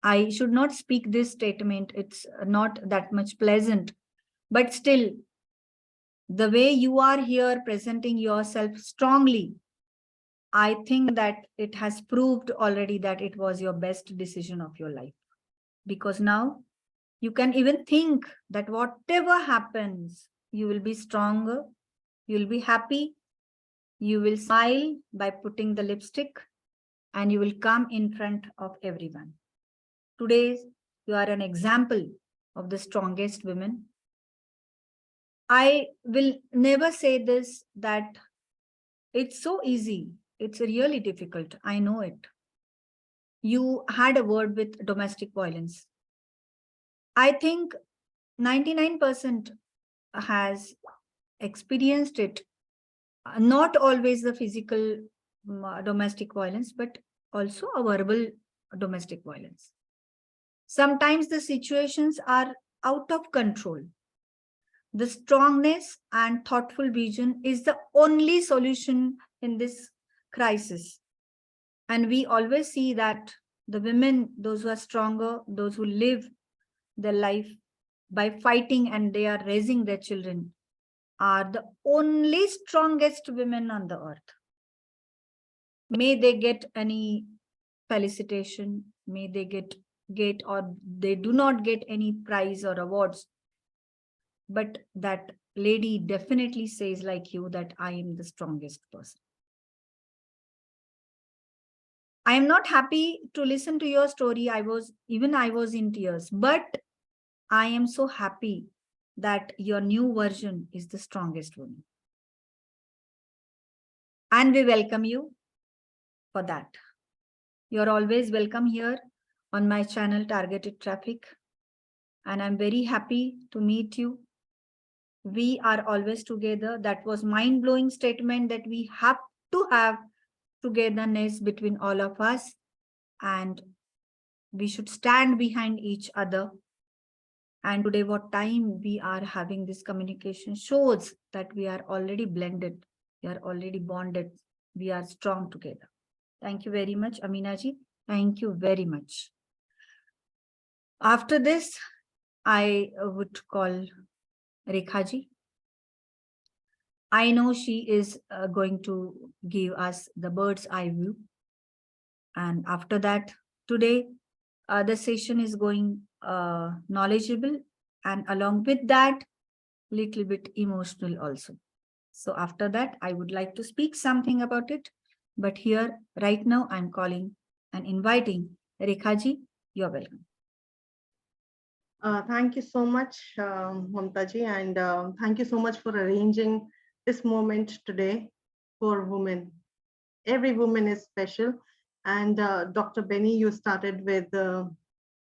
A: I should not speak this statement. It's not that much pleasant, but still, the way you are here presenting yourself strongly, I think that it has proved already that it was your best decision of your life. Because now you can even think that whatever happens, you will be stronger, you will be happy, you will smile by putting the lipstick, and you will come in front of everyone. Today, you are an example of the strongest women. I will never say this that it's so easy. It's really difficult. I know it. You had a word with domestic violence. I think 99% has experienced it. Not always the physical domestic violence, but also a verbal domestic violence. Sometimes the situations are out of control. The strongness and thoughtful vision is the only solution in this crisis. And we always see that the women, those who are stronger, those who live their life by fighting and they are raising their children, are the only strongest women on the earth. May they get any felicitation, may they get or they do not get any prize or awards, but that lady definitely says like you that I am the strongest person. I am not happy to listen to your story. I was in tears, but I am so happy that your new version is the strongest woman. And we welcome you for that. You're always welcome here on my channel, Targeted Traffic. And I'm very happy to meet you. We are always together. That was mind-blowing statement that we have to have togetherness between all of us. And we should stand behind each other. And today, what time we are having this communication shows that we are already blended. We are already bonded. We are strong together. Thank you very much, Amina ji. Thank you very much. After this, I would call Rekha ji. I know she is going to give us the bird's eye view. And after that, today, the session is going knowledgeable, and along with that, little bit emotional also. So after that, I would like to speak something about it. But here, right now, I'm calling and inviting Rekha ji. You're welcome.
F: Thank you so much, Mamta ji, and thank you so much for arranging this moment today for women. Every woman is special. And Dr. Benny, you started with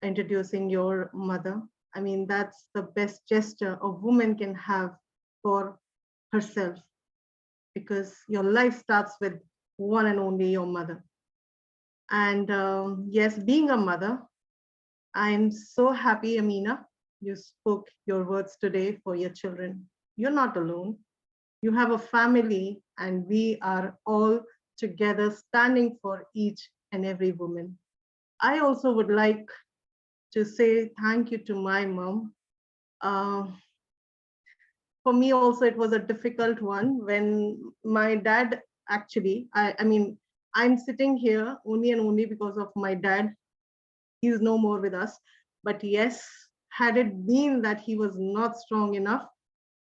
F: introducing your mother. I mean, that's the best gesture a woman can have for herself, because your life starts with one and only your mother. And yes, being a mother, I'm so happy, Amina, you spoke your words today for your children. You're not alone. You have a family, and we are all together standing for each and every woman. I also would like to say thank you to my mom. For me also, it was a difficult one when my dad actually, I mean, I'm sitting here only and only because of my dad. He's no more with us. But yes, had it been that he was not strong enough,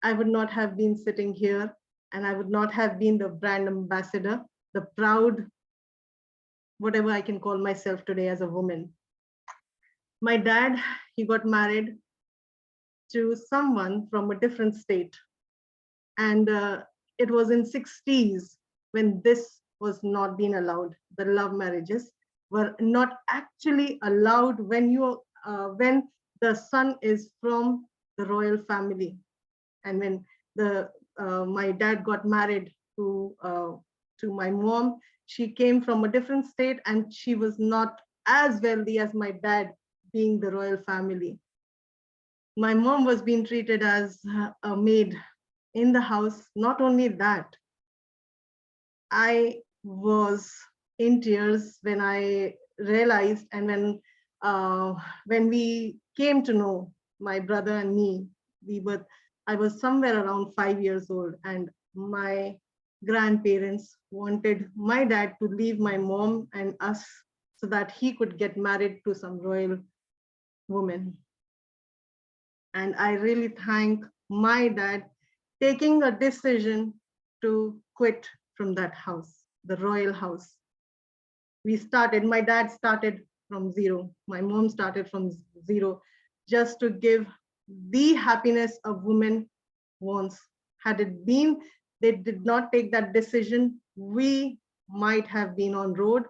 F: I would not have been sitting here, and I would not have been the brand ambassador, the proud, whatever I can call myself today as a woman. My dad, he got married to someone from a different state. And it was in 60s when this was not being allowed. The love marriages were not actually allowed when when the son is from the royal family. And when my dad got married to my mom, she came from a different state, and she was not as wealthy as my dad, being the royal family. My mom was being treated as a maid in the house. Not only that, I was in tears when I realized, and when we came to know, my brother and me, I was somewhere around 5 years old, and my grandparents wanted my dad to leave my mom and us so that he could get married to some royal woman. And I really thank my dad taking a decision to quit from that house, the royal house. My dad started from zero. My mom started from zero, just to give the happiness a woman wants. Had it been, they did not take that decision, we might have been on road,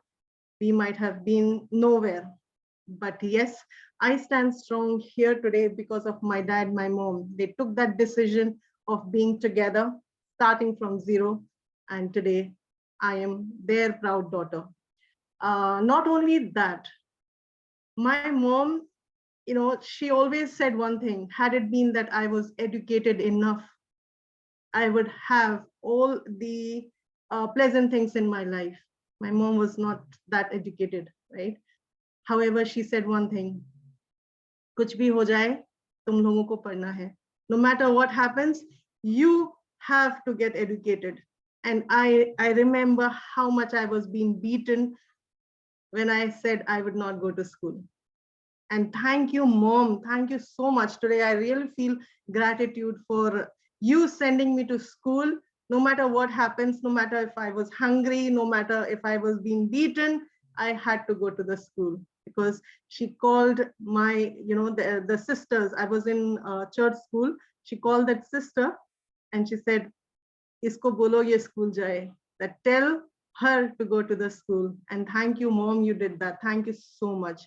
F: we might have been nowhere. But yes, I stand strong here today because of my dad, my mom. They took that decision of being together, starting from zero, and today I am their proud daughter. Not only that, my mom, she always said one thing: had it been that I was educated enough, I would have all the pleasant things in my life. My mom was not that educated, right? However, she said one thing: कुछ भी हो जाए, तुम लोगों को पढ़ना है. No matter what happens, you have to get educated. And I remember how much I was being beaten when I said I would not go to school. And thank you, Mom. Thank you so much. Today, I really feel gratitude for you sending me to school. No matter what happens, no matter if I was hungry, no matter if I was being beaten, I had to go to the school, because she called my, the sisters. I was in church school. She called that sister and she said, "Isko bolo ye school jaye." That tell her to go to the school. And thank you, Mom, you did that. Thank you so much.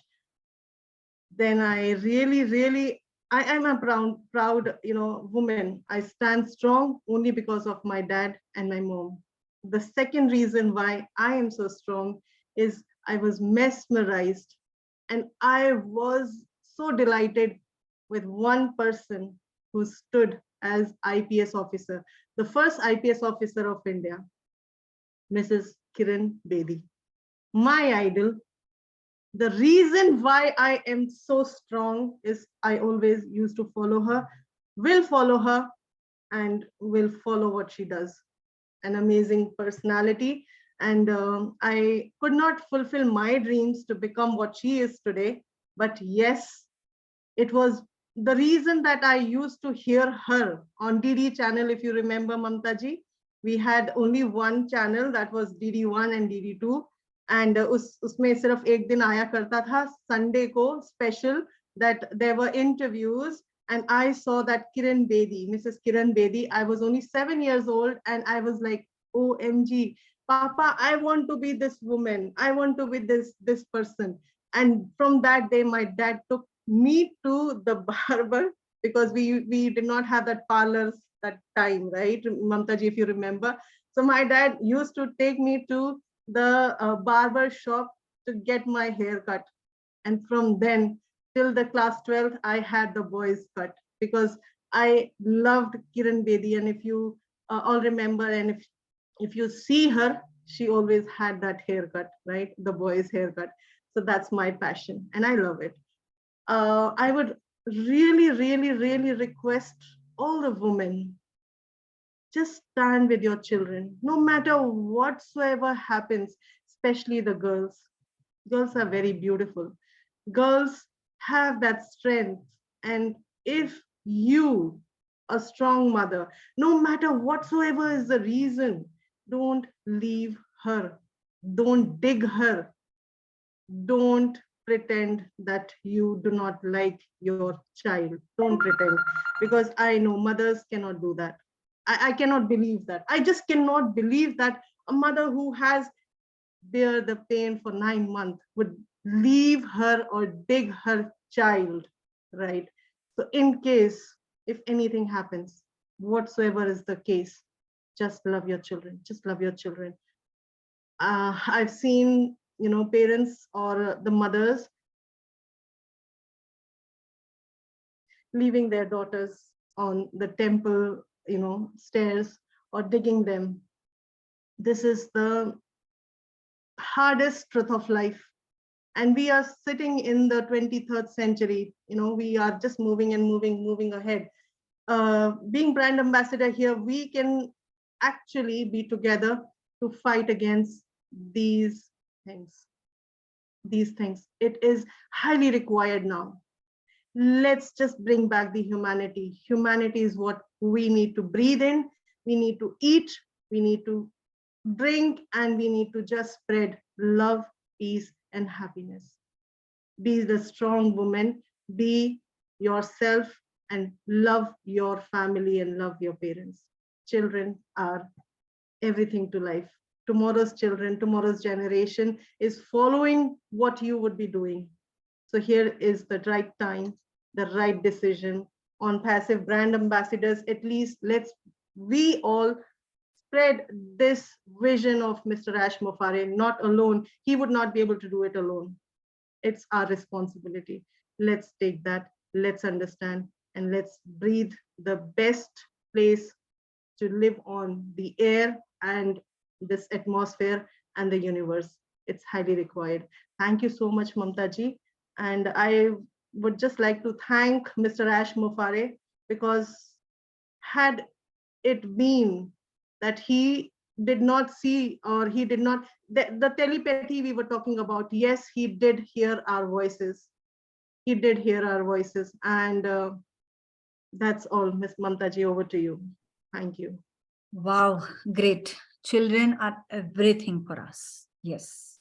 F: Then I really, I am a proud, woman. I stand strong only because of my dad and my mom. The second reason why I am so strong is I was mesmerized, and I was so delighted with one person who stood as IPS officer, the first IPS officer of India, Mrs. Kiran Bedi, my idol. The reason why I am so strong is I always used to follow her, will follow her, and will follow what she does. An amazing personality. And I could not fulfill my dreams to become what she is today. But yes, it was the reason that I used to hear her on DD channel. If you remember, Mamtaji, we had only one channel, that was DD1 and DD2. And उसमें सिर्फ एक दिन आया करता था Sunday को special, that there were interviews, and I saw that Kiran Bedi, Mrs. Kiran Bedi. I was only 7 years old, and I was like, OMG, Papa, I want to be this woman. I want to be this person. And from that day, my dad took me to the barber, because we did not have that parlors that time, right, Mamtaji, if you remember. So my dad used to take me to the barber shop to get my hair cut. And from then till the class 12th, I had the boys cut, because I loved Kiran Bedi. And if you all remember, and if you see her, she always had that haircut, right? The boys' haircut. So that's my passion, and I love it. I would really, really, really request all the women, just stand with your children, no matter whatsoever happens, especially the girls. Girls are very beautiful. Girls have that strength. And if you, a strong mother, no matter whatsoever is the reason, don't leave her. Don't dig her. Don't pretend that you do not like your child. Don't pretend, because I know mothers cannot do that. I cannot believe that. I just cannot believe that a mother who has bear the pain for 9 months would leave her or dig her child, right? So in case, if anything happens, whatsoever is the case, just love your children. Just love your children. I've seen, parents or the mothers leaving their daughters on the temple, stairs, or digging them. This is the hardest truth of life. And we are sitting in the 23rd century. We are just moving and moving ahead. Being brand ambassador here, we can actually be together to fight against these things. It is highly required now. Let's just bring back the humanity. Humanity is what we need to breathe in. We need to eat. We need to drink, and we need to just spread love, peace, and happiness. Be the strong woman, be yourself, and love your family and love your parents. Children are everything to life. Tomorrow's children, tomorrow's generation is following what you would be doing. So here is the right time, the right decision on passive brand ambassadors. At least we all spread this vision of Mr. Ash Mufareh, not alone. He would not be able to do it alone. It's our responsibility. Let's take that, let's understand, and let's breathe the best place to live on, the air and this atmosphere and the universe. It's highly required. Thank you so much, Mamtaji. And I would just like to thank Mr. Ash Mufareh, because had it been that he did not see, or he did not, the telepathy we were talking about, yes, he did hear our voices. He did hear our voices. And that's all. Ms. Mamtaji, over to you. Thank you.
A: Wow, great. Children are everything for us. Yes,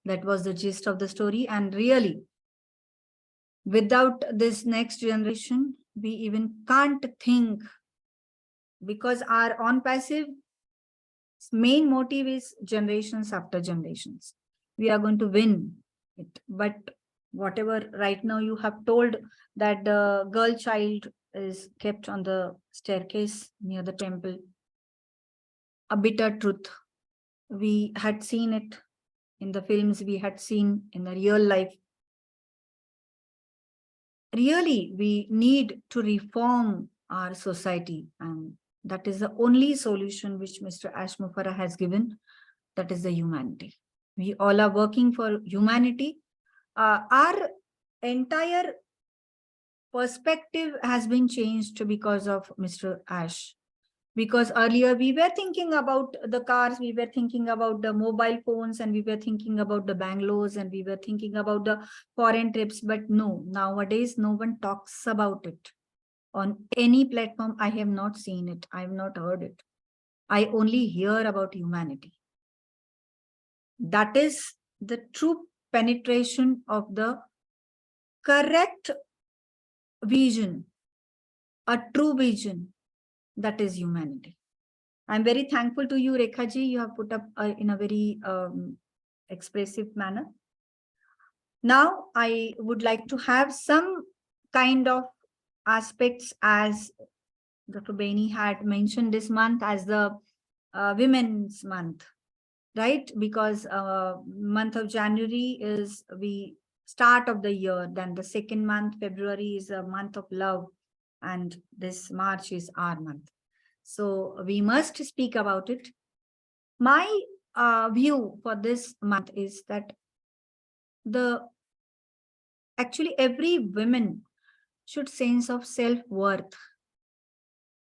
A: that was the gist of the story. And really, without this next generation, we even can't think, because our on passive main motive is generations after generations. We are going to win it. But whatever right now you have told, that the girl child is kept on the staircase near the temple, a bitter truth. We had seen it in the films, we had seen in the real life. Really, we need to reform our society, and that is the only solution which Mr. Ash Mufareh has given. That is the humanity. We all are working for humanity. Our entire perspective has been changed because of Mr. Ash. Because earlier we were thinking about the cars, we were thinking about the mobile phones, and we were thinking about the bungalows, and we were thinking about the foreign trips. But no, nowadays no one talks about it. On any platform, I have not seen it. I have not heard it. I only hear about humanity. That is the true penetration of the correct vision, a true vision, that is humanity. I'm very thankful to you, Rekha ji. You have put up in a very expressive manner. Now, I would like to have some kind of aspects, as Dr. Baini had mentioned this month as the Women's Month, right? Because month of January is the start of the year. Then the second month, February, is a month of love. And this March is our month. So we must speak about it. My view for this month is that actually every woman should sense of self-worth.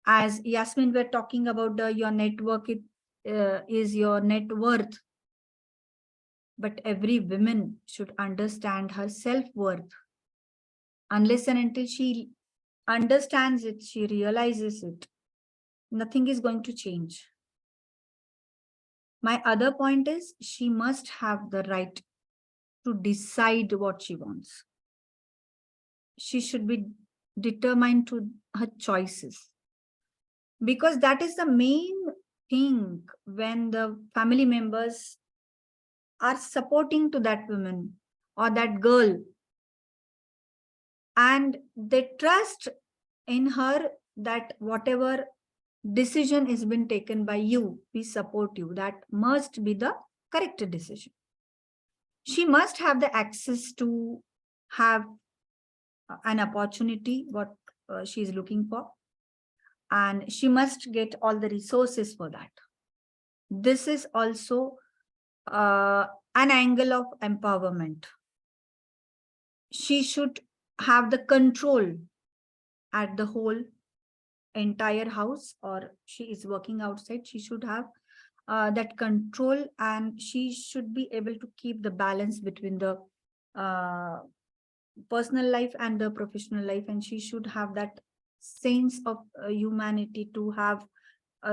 A: As Yasmin were talking about your network, it is your net worth. But every woman should understand her self-worth. Unless and until she understands it, she realizes it, nothing is going to change. My other point is she must have the right to decide what she wants. She should be determined to her choices. Because that is the main thing when the family members are supporting to that woman or that girl, and they trust in her that whatever decision is been taken by you, we support you, that must be the correct decision. She must have the access to have an opportunity, what she is looking for, and she must get all the resources for that. This is also an angle of empowerment. She should have the control at the whole entire house, or she is working outside, she should have that control, and she should be able to keep the balance between the personal life and the professional life, and she should have that sense of humanity to have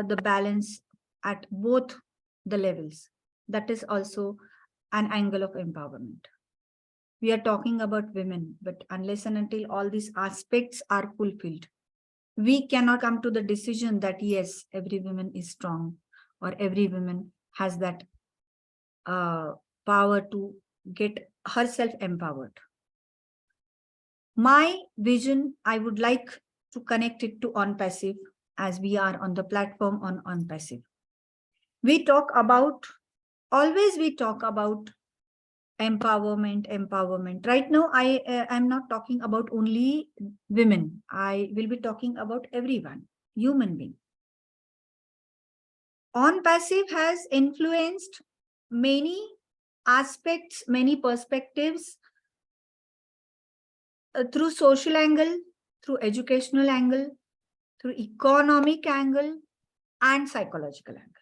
A: the balance at both the levels. That is also an angle of empowerment. We are talking about women, but unless and until all these aspects are fulfilled, we cannot come to the decision that yes, every woman is strong or every woman has that power to get herself empowered. My vision, I would like to connect it to on-passive, as we are on the platform on on-passive. We talk about, always we talk about empowerment. Right now, I am not talking about only women. I will be talking about everyone, human being. On-passive has influenced many aspects, many perspectives, through social angle, through educational angle, through economic angle, and psychological angle.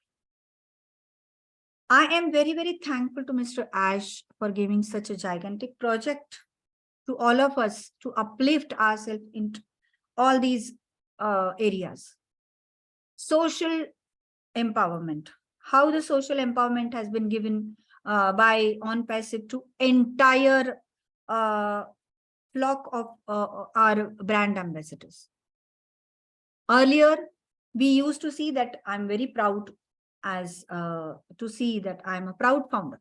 A: I am very, very thankful to Mr. Ash for giving such a gigantic project to all of us to uplift ourselves in all these areas. Social empowerment. How the social empowerment has been given by on-passive to entire flock of our brand ambassadors. Earlier, we used to see that I'm very proud as to see that I'm a proud founder.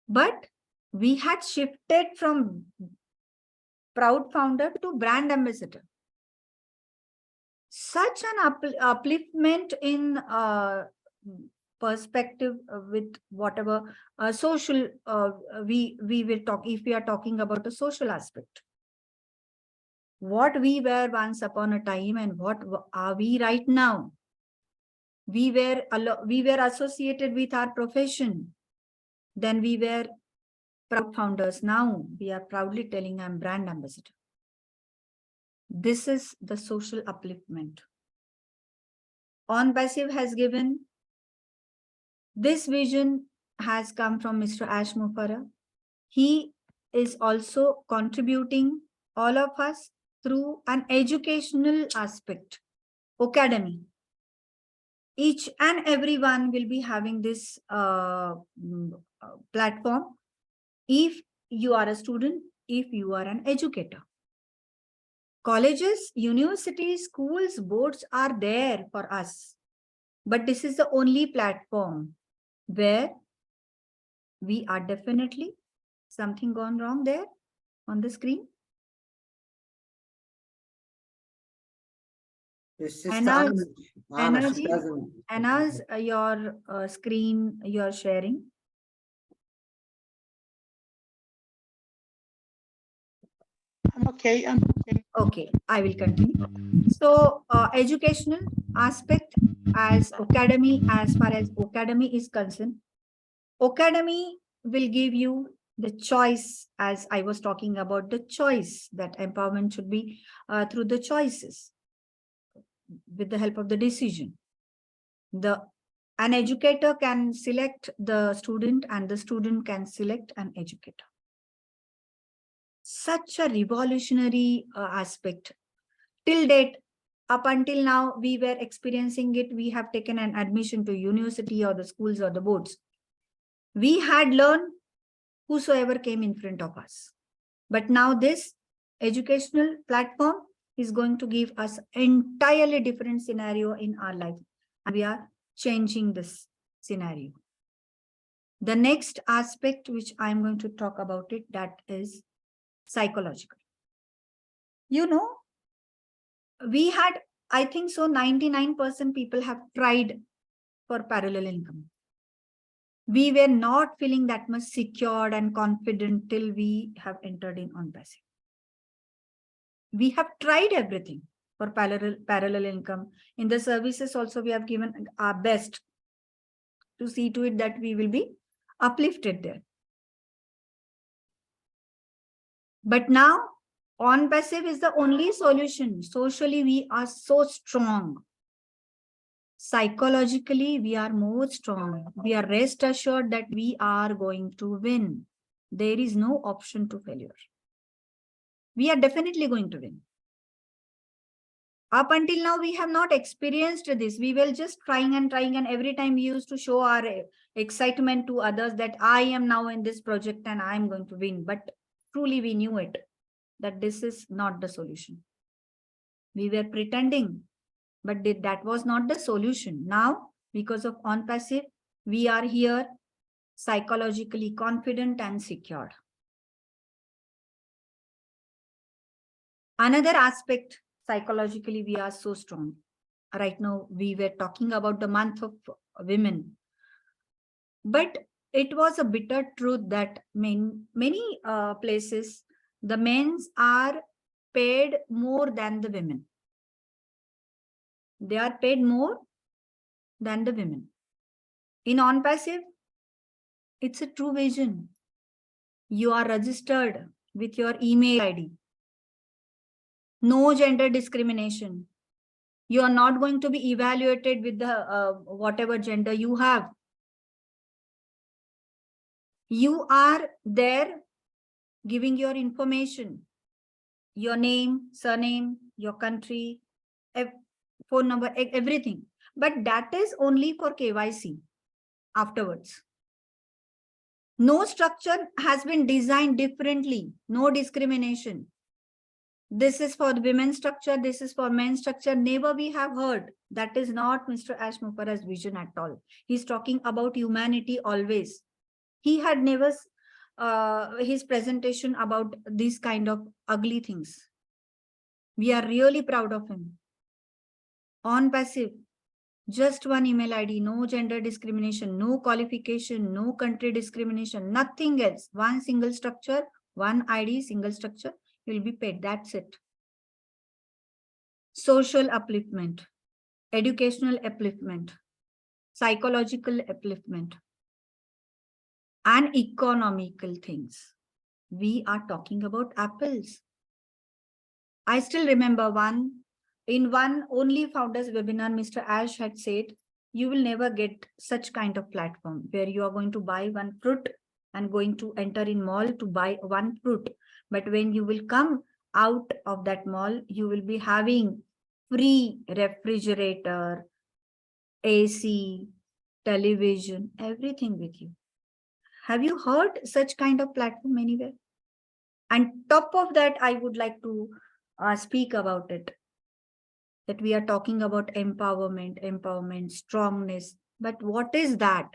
A: But we had shifted from proud founder to brand ambassador. Such an upliftment in perspective with whatever social we will talk, if we are talking about a social aspect. What we were once upon a time and what are we right now? We were associated with our profession. Then we were proud founders. Now we are proudly telling I'm brand ambassador. This is the social upliftment. On-passive has given. This vision has come from Mr. Ash Mufareh. He is also contributing all of us through an educational aspect, academy. Each and everyone will be having this platform if you are a student, if you are an educator. Colleges, universities, schools, boards are there for us. But this is the only platform where we are definitely Something gone wrong there on the screen?
D: Sister
A: Anna's,
D: Anna, she
A: Annaji,
D: doesn't.
A: Anna's your screen you're sharing.
G: I'm okay. I'm okay.
A: Okay, I will continue. So, educational aspect as far as academy is concerned, academy will give you the choice, as I was talking about the choice, that empowerment should be through the choices with the help of the decision. An educator can select the student and the student can select an educator. Such a revolutionary aspect. Till date, up until now, we were experiencing it. We have taken an admission to university or the schools or the boards. We had learned whosoever came in front of us. But now this educational platform is going to give us entirely different scenario in our life. And we are changing this scenario. The next aspect which I'm going to talk about it, that is psychological. You know, we had, I think so, 99% people have tried for parallel income. We were not feeling that much secured and confident till we have entered in on passive. We have tried everything for parallel income. In the services also, we have given our best to see to it that we will be uplifted there. But now, on passive is the only solution. Socially, we are so strong. Psychologically, we are more strong. We are rest assured that we are going to win. There is no option to failure. We are definitely going to win. Up until now, we have not experienced this. We were just trying, and every time we used to show our excitement to others that I am now in this project and I am going to win. But truly, we knew it, that this is not the solution. We were pretending, but that was not the solution. Now, because of on passive, we are here psychologically confident and secured. Another aspect, psychologically, we are so strong. Right now, we were talking about the month of women. But it was a bitter truth that many places, the men are paid more than the women. They are paid more than the women. In on-passive, it's a true vision. You are registered with your email ID. No gender discrimination. You are not going to be evaluated with the whatever gender you have. You are there giving your information, your name, surname, your country, phone number, everything. But that is only for KYC afterwards. No structure has been designed differently. No discrimination. This is for the women's structure. This is for men's structure. Never we have heard. That is not Mr. Ash Mufareh's vision at all. He's talking about humanity always. He had never his presentation about these kind of ugly things. We are really proud of him. On passive, just one email ID, no gender discrimination, no qualification, no country discrimination, nothing else. One single structure, one ID, single structure, you will be paid. That's it. Social upliftment, educational upliftment, psychological upliftment, and economical things. We are talking about apples. I still remember in one only founders webinar, Mr. Ash had said, you will never get such kind of platform where you are going to buy one fruit and going to enter in mall to buy one fruit. But when you will come out of that mall, you will be having free refrigerator, AC, television, everything with you. Have you heard such kind of platform anywhere? And top of that, I would like to speak about it. That we are talking about empowerment, strongness. But what is that?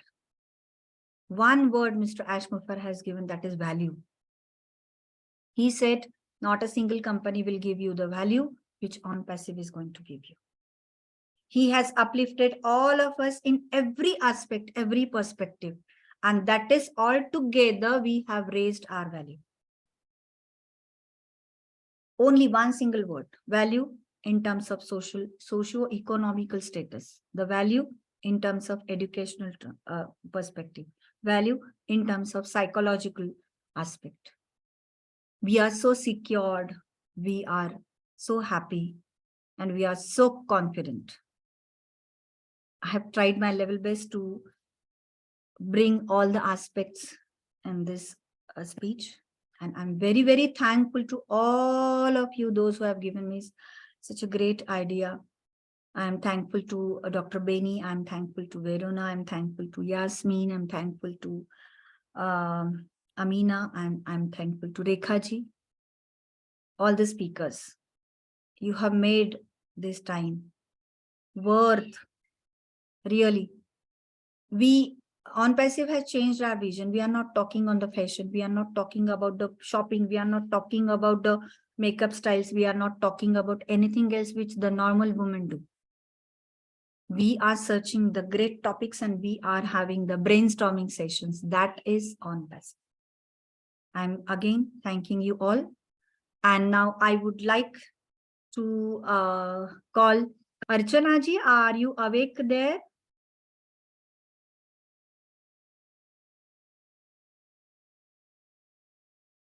A: One word Mr. Ash Mufareh has given, that is value. He said, not a single company will give you the value which OnPassive is going to give you. He has uplifted all of us in every aspect, every perspective. And that is all together we have raised our value. Only one single word, value in terms of socio-economical status, the value in terms of educational perspective, value in terms of psychological aspect. We are so secured, we are so happy, and we are so confident. I have tried my level best to bring all the aspects in this speech. And I'm very, very thankful to all of you, those who have given me such a great idea. I'm thankful to Dr. Beni. I'm thankful to Verona. I'm thankful to Yasmin. I'm thankful to Amina. I'm thankful to Rekha ji. All the speakers. You have made this time worth, really. OnPassive has changed our vision. We are not talking on the fashion. We are not talking about the shopping. We are not talking about the makeup styles. We are not talking about anything else which the normal women do. We are searching the great topics and we are having the brainstorming sessions. That is OnPassive. I'm again thanking you all. And now I would like to call Archana ji. Are you awake there?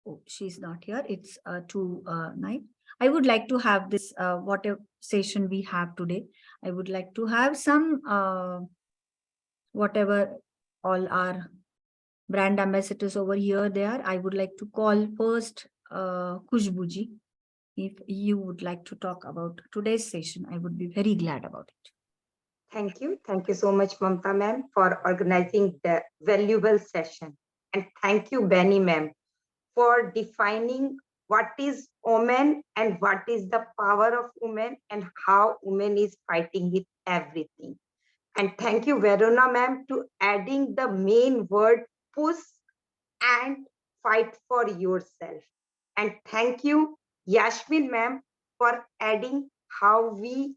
A: Oh, she's not here. It's 2:09. I would like to have this, whatever session we have today. I would like to have some, whatever all our brand ambassadors over here there. I would like to call first Khushbu ji. If you would like to talk about today's session, I would be very glad about it.
H: Thank you. Thank you so much, Mamta ma'am, for organizing the valuable session. And thank you, Benny ma'am, for defining what is women and what is the power of women and how women is fighting with everything. And thank you, Verona ma'am, to adding the main word push and fight for yourself. And thank you, Yasmin ma'am, for adding how we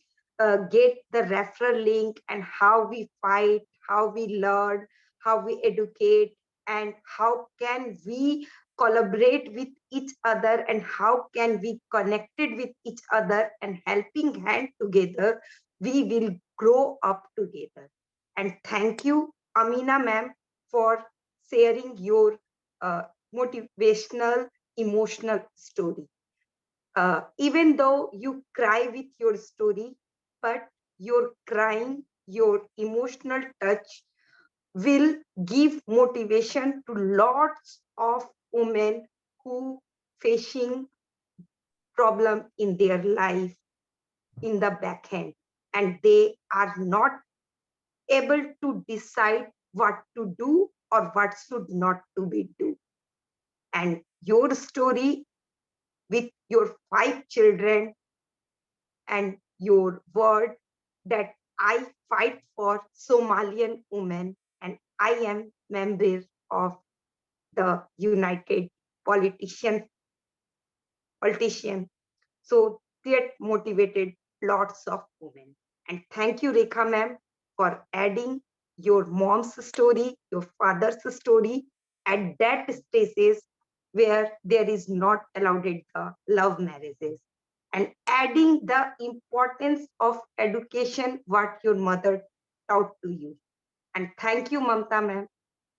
H: get the referral link and how we fight, how we learn, how we educate, and how can we collaborate with each other and how can we connected with each other and helping hand together, we will grow up together. And thank you, Amina ma'am, for sharing your motivational, emotional story. Even though you cry with your story, but your crying, your emotional touch will give motivation to lots of women who facing problem in their life in the back end, and they are not able to decide what to do or what should not to be do. And your story with your 5 children and your word that I fight for Somalian women and I am member of the United Politician. So that motivated lots of women. And thank you, Rekha ma'am, for adding your mom's story, your father's story at that stages where there is not allowed the love marriages, and adding the importance of education, what your mother taught to you. And thank you, Mamta ma'am,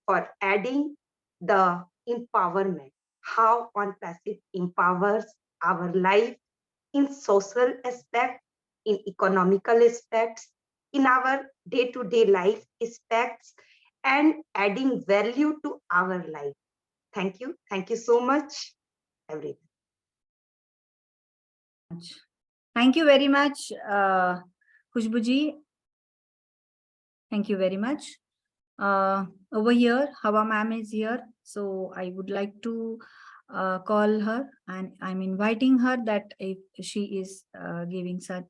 H: for adding the empowerment, how OnPassive empowers our life in social aspect, in economical aspects, in our day-to-day life aspects, and adding value to our life. Thank you. Thank you so much, everyone.
A: Thank you very much, Khushbu ji. Thank you very much. Over here, Hawa ma'am is here. So I would like to call her and I'm inviting her that if she is giving such,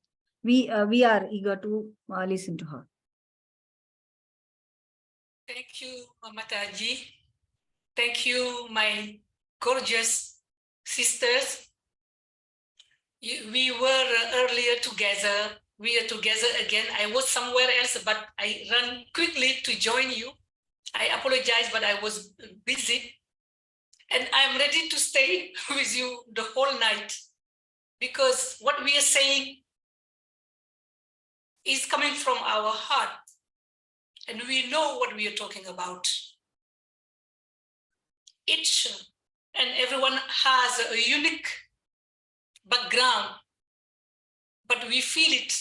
A: we are eager to listen to her.
I: Thank you, Mamata ji. Thank you, my gorgeous sisters. We were earlier together. We are together again. I was somewhere else, but I ran quickly to join you. I apologize, but I was busy. And I'm ready to stay with you the whole night, because what we are saying is coming from our heart, and we know what we are talking about. Each and everyone has a unique background, but we feel it,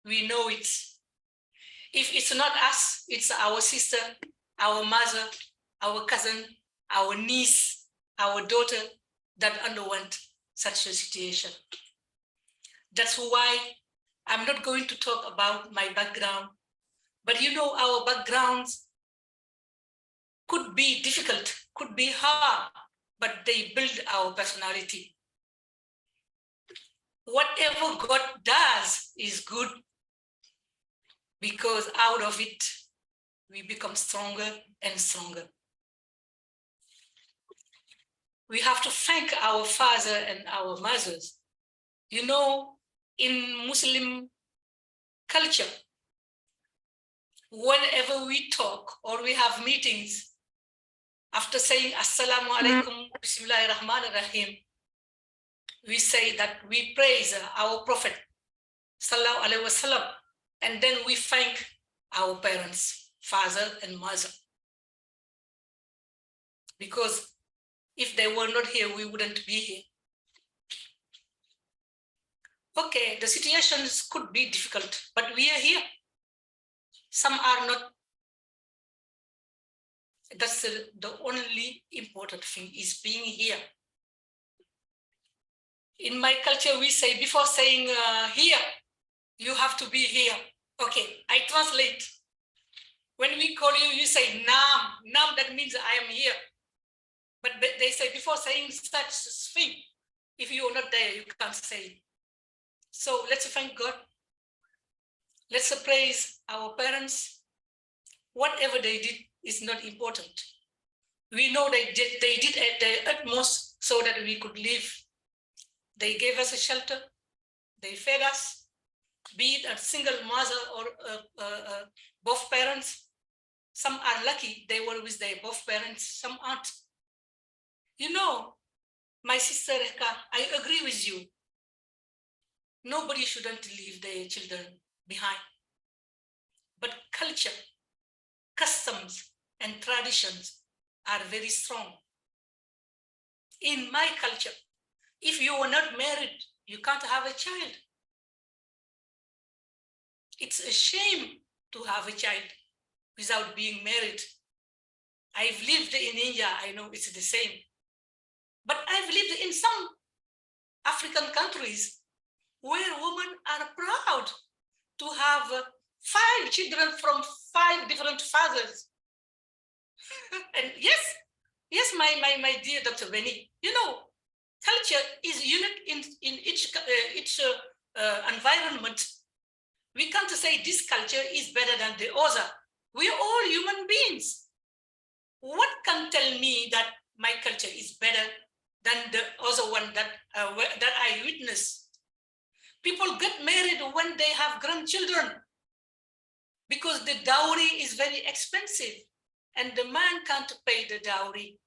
I: we know it. If it's not us, it's our sister, our mother, our cousin, our niece, our daughter that underwent such a situation. That's why I'm not going to talk about my background, but you know, our backgrounds could be difficult, could be hard, but they build our personality. Whatever God does is good, because out of it, we become stronger and stronger. We have to thank our father and our mothers. You know, in Muslim culture, whenever we talk or we have meetings, after saying Assalamu alaikum, Bismillahir Rahmanir Rahim, we say that we praise our Prophet, Sallallahu Alaihi Wasallam, and then we thank our parents, father and mother. Because if they were not here, we wouldn't be here. Okay, the situations could be difficult, but we are here. Some are not. That's the only important thing, is being here. In my culture, we say, before saying here, you have to be here. Okay, I translate. When we call you, you say Nam. Nam, that means I am here. But they say, before saying such thing, if you are not there, you can't say it. So let's thank God. Let's praise our parents. Whatever they did is not important. We know they did their utmost so that we could live. They gave us a shelter. They fed us, be it a single mother or both parents. Some are lucky, they were with their both parents, some aren't. You know, my sister Reka, I agree with you. Nobody shouldn't leave their children behind. But culture, customs, and traditions are very strong. In my culture, if you were not married, you can't have a child. It's a shame to have a child without being married. I've lived in India, I know it's the same. But I've lived in some African countries where women are proud to have 5 children from 5 different fathers. And yes, my dear Dr. Benny, you know, culture is unique in each environment. We can't say this culture is better than the other. We are all human beings. What can tell me that my culture is better than the other one that I witnessed? People get married when they have grandchildren because the dowry is very expensive and the man can't pay the dowry.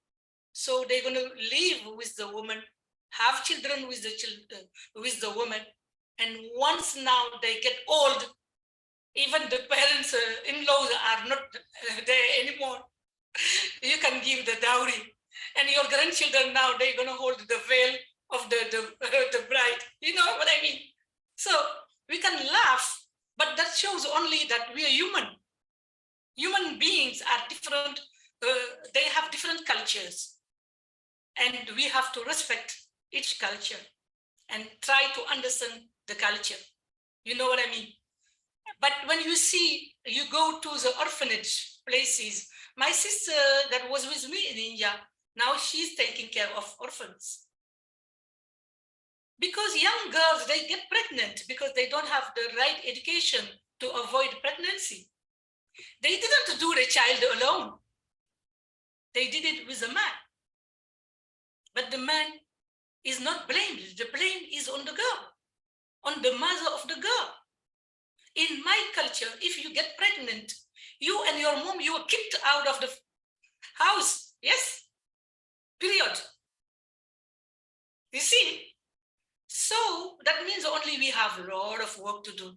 I: So they're going to live with the woman, have children with the woman. And once now they get old, even the parents, in-laws are not there anymore. You can give the dowry. And your grandchildren now, they're going to hold the veil of the bride. You know what I mean? So we can laugh, but that shows only that we are human. Human beings are different. They have different cultures. And we have to respect each culture and try to understand the culture. You know what I mean? But when you see, you go to the orphanage places, my sister that was with me in India, now she's taking care of orphans. Because young girls, they get pregnant because they don't have the right education to avoid pregnancy. They didn't do the child alone. They did it with a man. But the man is not blamed. The blame is on the girl, on the mother of the girl. In my culture, if you get pregnant, you and your mom, you are kicked out of the house. Yes, period. You see? So that means only we have a lot of work to do.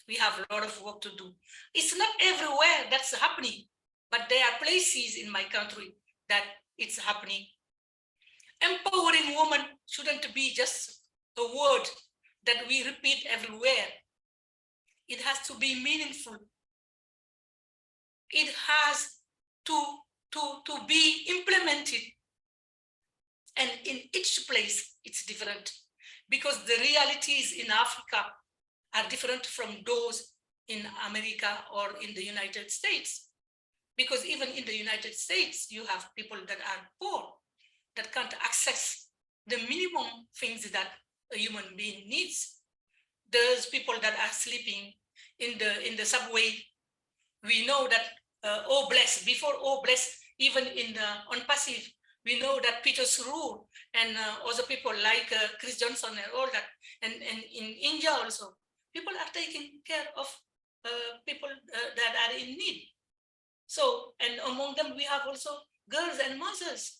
I: We have a lot of work to do. It's not everywhere that's happening, but there are places in my country that it's happening. Empowering women shouldn't be just a word that we repeat everywhere. It has to be meaningful. It has to be implemented. And in each place, it's different because the realities in Africa are different from those in America or in the United States. Because even in the United States, you have people that are poor, that can't access the minimum things that a human being needs. There's people that are sleeping in the subway. We know that oh bless, before oh bless, even in on passive, we know that Peter's rule and other people like Chris Johnson and all that, and in India also, people are taking care of people that are in need. So, and among them, we have also girls and mothers.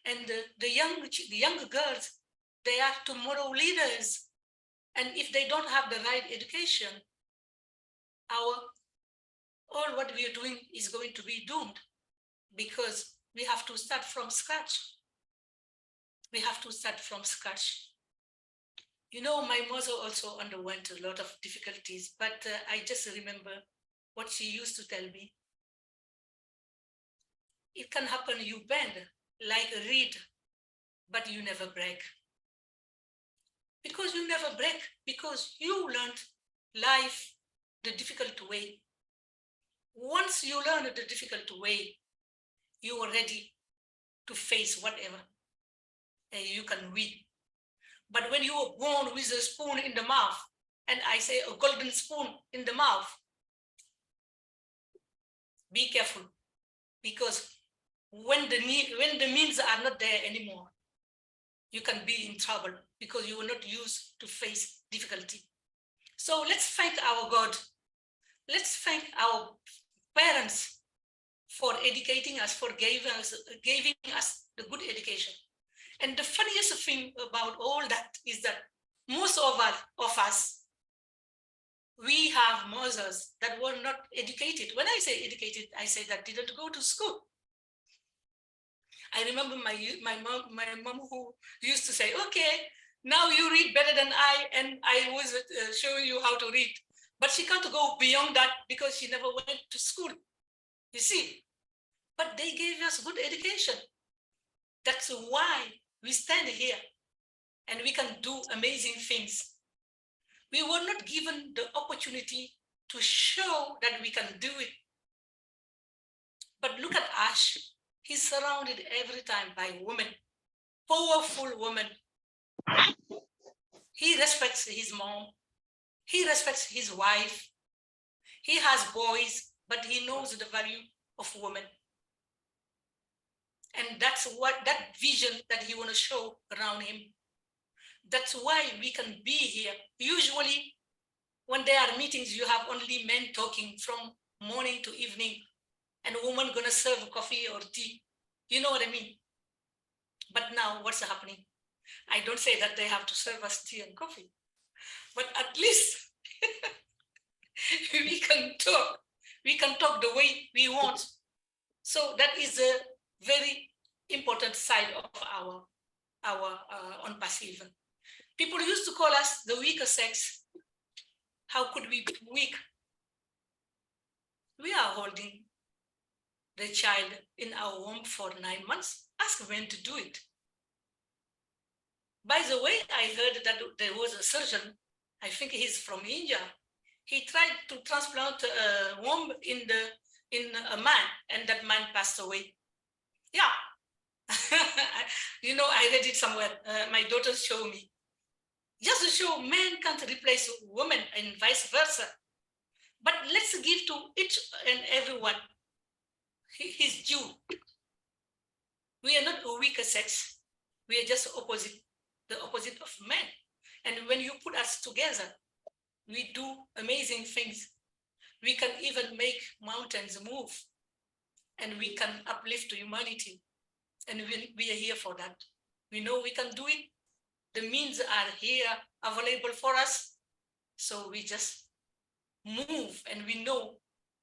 I: And the young girls, they are tomorrow leaders. And if they don't have the right education, all what we are doing is going to be doomed because we have to start from scratch. We have to start from scratch. You know, my mother also underwent a lot of difficulties, but I just remember what she used to tell me. It can happen, you bend like a reed, but you never break. Because you never break, because you learned life the difficult way. Once you learn the difficult way, you are ready to face whatever, and you can win. But when you are born with a spoon in the mouth, and I say a golden spoon in the mouth, be careful, because when the means are not there anymore, you can be in trouble because you were not used to face difficulty. So let's thank our God. Let's thank our parents for educating us, for giving us the good education. And the funniest thing about all that is that most of us, we have mothers that were not educated. When I say educated, I say that didn't go to school. I remember my mom who used to say, okay, now you read better than I, and I was showing you how to read. But she can't go beyond that because she never went to school, you see. But they gave us good education. That's why we stand here and we can do amazing things. We were not given the opportunity to show that we can do it. But look at Ash. He's surrounded every time by women, powerful women. He respects his mom. He respects his wife. He has boys, but he knows the value of women. And that's what that vision that he want to show around him. That's why we can be here. Usually, when there are meetings, you have only men talking from morning to evening, and a woman gonna serve coffee or tea. You know what I mean? But now, what's happening? I don't say that they have to serve us tea and coffee, but at least we can talk. We can talk the way we want. So that is a very important side of our on passive. People used to call us the weaker sex. How could we be weak? We are holding the child in our womb for 9 months. Ask when to do it. By the way, I heard that there was a surgeon, I think he's from India. He tried to transplant a womb in a man, and that man passed away. Yeah. You know, I read it somewhere. My daughters show me. Just to show men can't replace women and vice versa. But let's give to each and everyone his due. We are not a weaker sex. We are just the opposite of men. And when you put us together, we do amazing things. We can even make mountains move, and we can uplift humanity. And we are here for that. We know we can do it. The means are here available for us. So we just move, and we know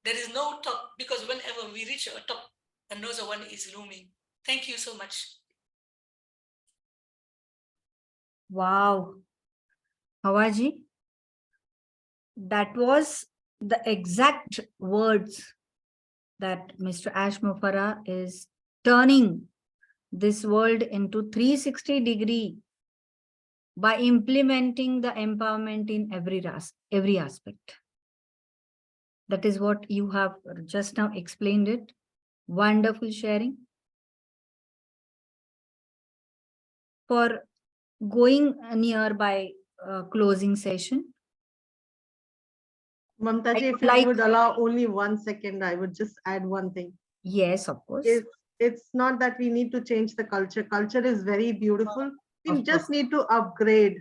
I: there is no top, because whenever we reach a top, another one is looming. Thank you so much.
A: Wow. Hawaji, that was the exact words that Mr. Ash Mufareh is turning this world into 360-degree by implementing the empowerment in every aspect. That is what you have just now explained it. Wonderful sharing. For going nearby closing session.
F: Mamtaji, if
A: like-
F: you would allow only 1 second, I would just add one thing.
A: Yes, of course.
F: It's not that we need to change the culture. Culture is very beautiful. We
A: Of
F: just
A: course.
F: need to upgrade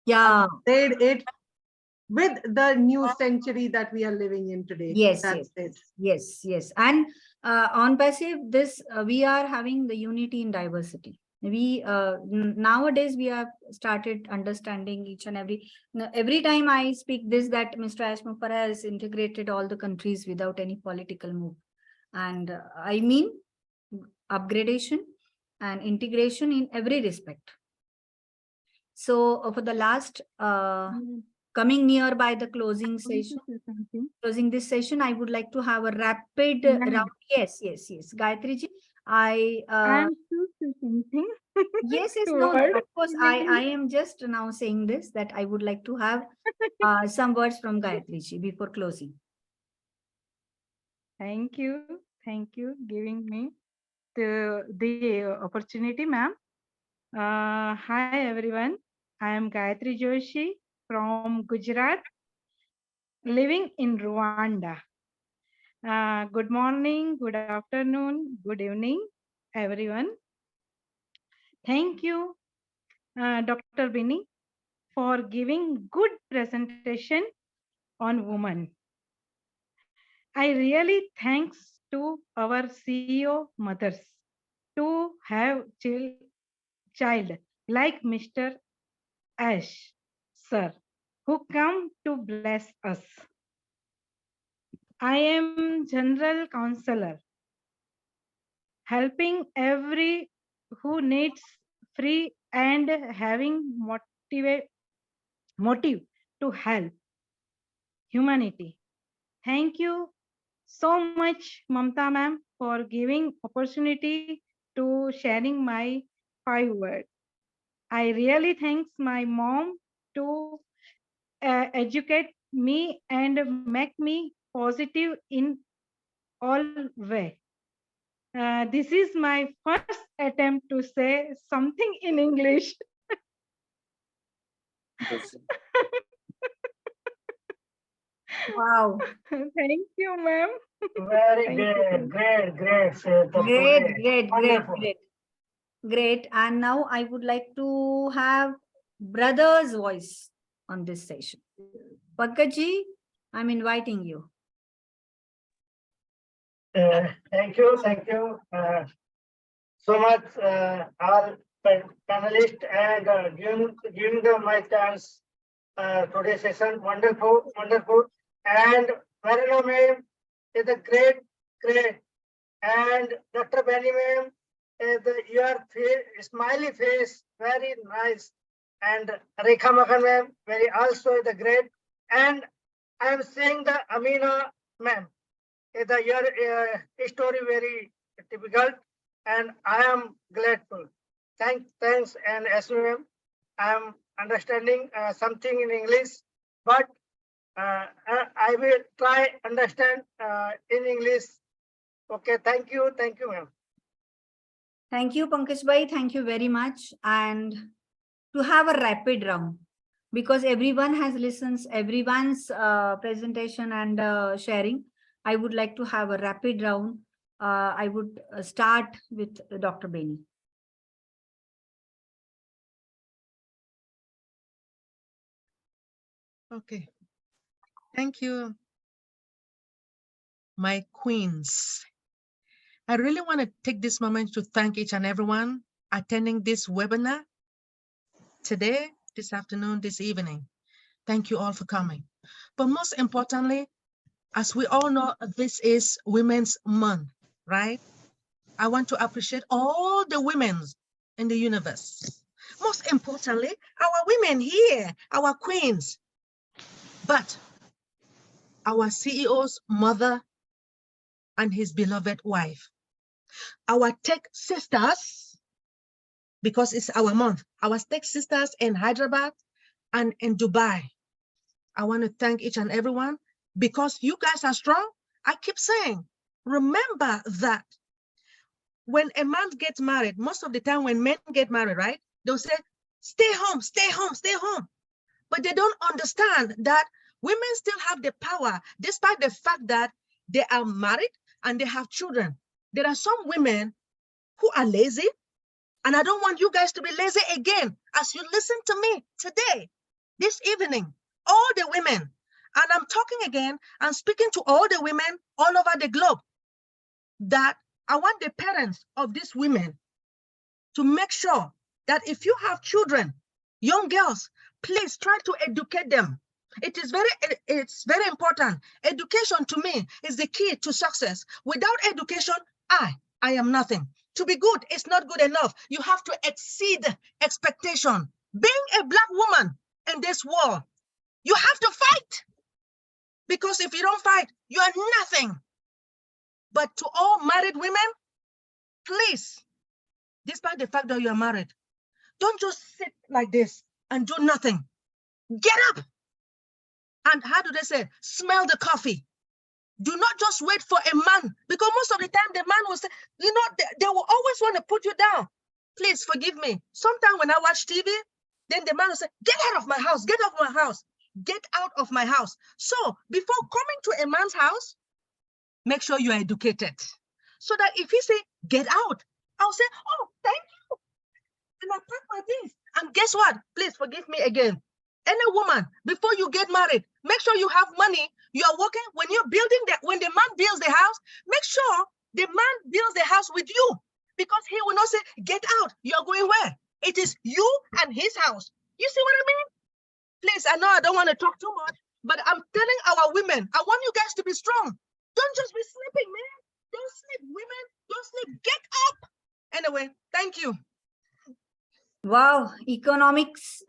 F: it with the new century that we are living in today.
A: Yes,
F: That's
A: yes,
F: it.
A: yes. And on passive, this we are having the unity in diversity. We nowadays we have started understanding each and every time I speak this, that Mr. Ash Mufareh has integrated all the countries without any political move. And I mean upgradation and integration in every respect. So for the last coming nearby the closing session, closing this session, I would like to have a rapid round. Yes. Gayatri ji,
G: I'm too something.
A: yes, no,
G: Word.
A: of course, I am just now saying this, that I would like to have some words from Gayatri ji before closing.
G: Thank you giving me the opportunity, ma'am. Hi everyone, I am Gayatri Joshi from Gujarat, living in Rwanda. Good morning, good afternoon, good evening, everyone. Thank you, Dr. Bini, for giving good presentation on women. I really thanks to our CEO mothers to have child like Mr. Ash, sir, who come to bless us. I am general counselor, helping every who needs free and having motive to help humanity. Thank you so much, Mamta ma'am, for giving opportunity to sharing my 5 words. I really thanks my mom to educate me and make me positive in all way. This is my first attempt to say something in English.
A: Wow.
G: Thank you, ma'am.
J: Very
G: Thank
J: good, great.
A: Great. And now I would like to have brother's voice on this session. Pankaj, I'm inviting you.
J: Thank you so much, all panelists, and giving my chance today's session. Wonderful. And Marina ma'am is a great. And Dr. Benny ma'am, your smiley face, very nice. And Rekha Makan ma'am, very also the great. And I am saying the Amina ma'am, your story very typical, and I am grateful. Thanks, and Asmi ma'am, I am understanding something in English, but I will try understand in English. Okay, thank you, ma'am.
A: Thank you, Pankaj bhai. Thank you very much. And to have a rapid round, because everyone has listened, everyone's presentation and sharing, I would like to have a rapid round. I would start with Dr. Beni.
B: Okay. Thank you, my queens. I really want to take this moment to thank each and everyone attending this webinar today, this afternoon, this evening. Thank you all for coming. But most importantly, as we all know, this is Women's Month, right? I want to appreciate all the women in the universe. Most importantly, our women here, our queens, but our CEO's mother and his beloved wife, our tech sisters, because it's our month, our tech sisters in Hyderabad and in Dubai. I want to thank each and everyone because you guys are strong. I keep saying, remember that when a man gets married, most of the time when men get married, right, they'll say, stay home, stay home, stay home. But they don't understand that women still have the power, despite the fact that they are married and they have children. There are some women who are lazy, and I don't want you guys to be lazy again as you listen to me today, this evening, all the women. And I'm talking again, I'm speaking to all the women all over the globe, that I want the parents of these women to make sure that if you have children, young girls, please try to educate them. It's very important. Education to me is the key to success. Without education, I am nothing. To be good is not good enough. You have to exceed expectation. Being a Black woman in this world, you have to fight. Because if you don't fight, you are nothing. But to all married women, please, despite the fact that you are married, don't just sit like this and do nothing. Get up. And how do they say? Smell the coffee. Do not just wait for a man, because most of the time the man will say, you know, they will always want to put you down. Please forgive me. Sometimes when I watch TV, then the man will say, get out of my house, get out of my house, get out of my house. So before coming to a man's house, make sure you are educated. So that if he say, get out, I'll say, oh, thank you. And I pack my things. And guess what? Please forgive me again. Any woman, before you get married, make sure you have money. You are working. When you're building that, when the man builds the house, make sure the man builds the house with you, because he will not say, get out. You're going where? It is you and his house. You see what I mean? Please, I know I don't want to talk too much, but I'm telling our women, I want you guys to be strong. Don't just be sleeping, man. Don't sleep, women. Don't sleep. Get up. Anyway, thank you.
A: Wow, economics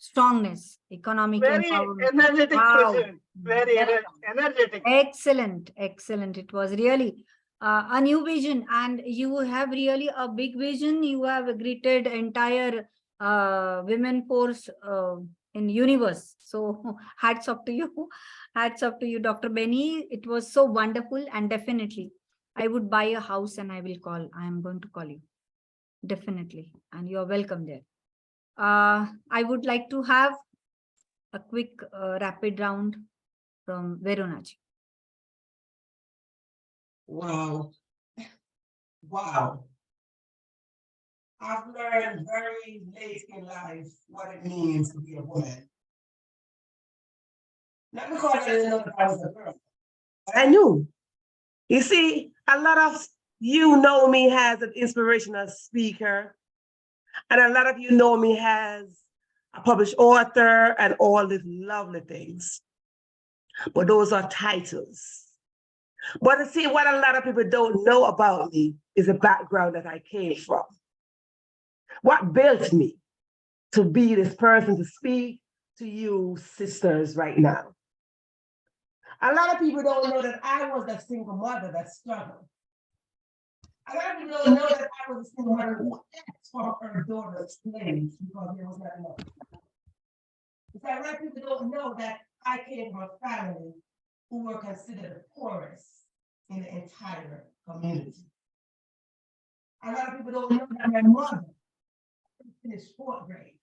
A: strongness, economic
J: Very
A: empowerment.
J: energetic
A: Wow.
J: question. Very energetic.
A: Excellent, excellent. It was really a new vision, and you have really a big vision. You have greeted entire women force in universe. So hats off to you. Hats off to you, Dr. Benny. It was so wonderful, and definitely I would buy a house and I will call. I am going to call you. Definitely. And you are welcome there. I would like to have a quick rapid round from Veronaji.
C: Wow. Wow. I've learned very late in life what it means to be a woman. Not because I didn't know that I was a girl. I knew. You see, a lot of you know me as an inspirational speaker, and a lot of you know me as a published author and all these lovely things. But those are titles. But see, what a lot of people don't know about me is the background that I came from. What built me to be this person to speak to you sisters right now. A lot of people don't know that I was that single mother that struggled. A lot of people don't know that I was a single mother who asked for her daughter's slaves because there was not enough. A lot of people don't know that I came from a family who were considered the poorest in the entire community. A lot of people don't know that my mother finished 4th grade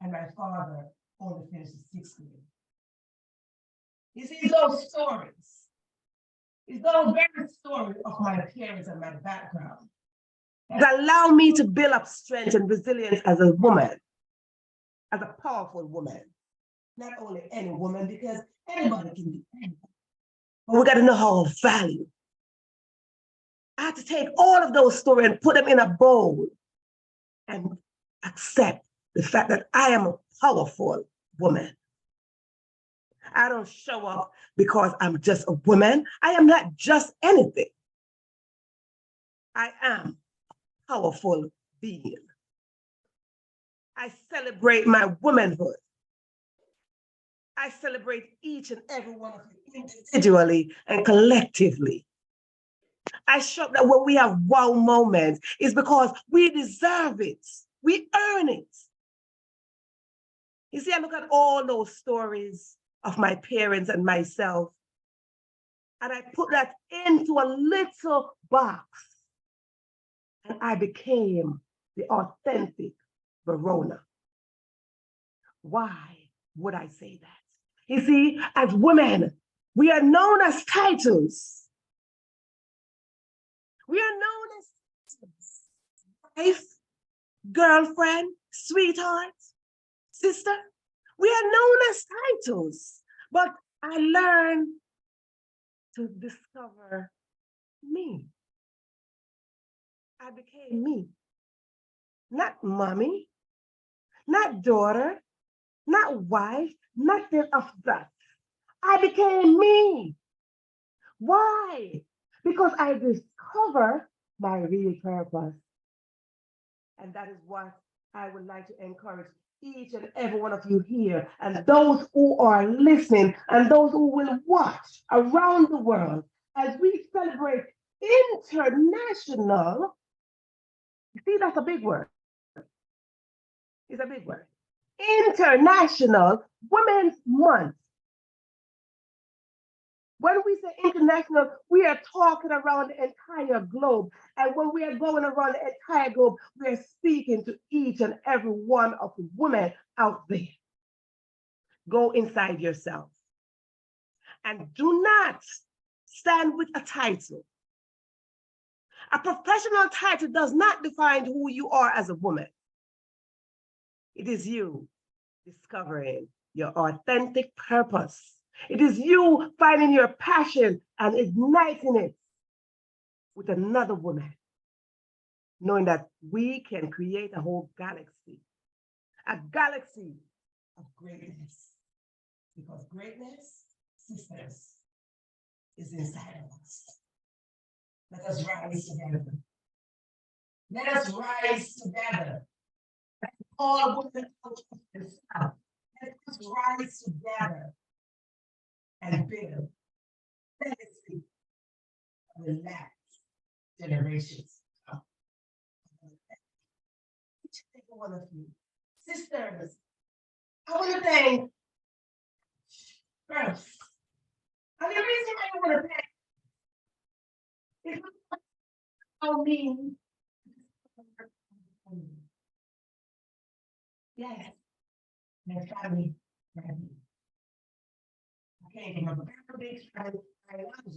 C: and my father only finished the 6th grade. You see, those stories, it's those very stories of my parents and my background that allow me to build up strength and resilience as a woman. as a powerful woman. Not only any woman, because anybody can be anything. But we got to know how to value. I had to take all of those stories and put them in a bowl and accept the fact that I am a powerful woman. I don't show up because I'm just a woman. I am not just anything. I am a powerful being. I celebrate my womanhood. I celebrate each and every one of you individually and collectively. I show that when we have wow moments, it's because we deserve it. We earn it. You see, I look at all those stories of my parents and myself, and I put that into a little box, and I became the authentic Verona. Why would I say that? You see, as women, we are known as titles. We are known as wife, girlfriend, sweetheart, sister. We are known as titles, but I learned to discover me. I became me. Not mommy, not daughter, not wife, nothing of that. I became me. Why? Because I discover my real purpose. And that is what I would like to encourage each and every one of you here, and those who are listening, and those who will watch around the world as we celebrate international. You see, that's a big word. It's a big word. International Women's Month. When we say international, we are talking around the entire globe. And when we are going around the entire globe, we are speaking to each and every one of the women out there. Go inside yourself. And do not stand with a title. A professional title does not define who you are as a woman. It is you discovering your authentic purpose. It is you finding your passion and igniting it with another woman, knowing that we can create a whole galaxy of greatness. Because greatness, sisters, is inside of us. Let us rise together. Let us rise together. All women out of this house. Let us rise together and build legacy of the last generations. Each and every one of you, sisters, I want to thank first. And the reason why I want to thank is how mean. Yes, my family. Okay, from a very big family, I love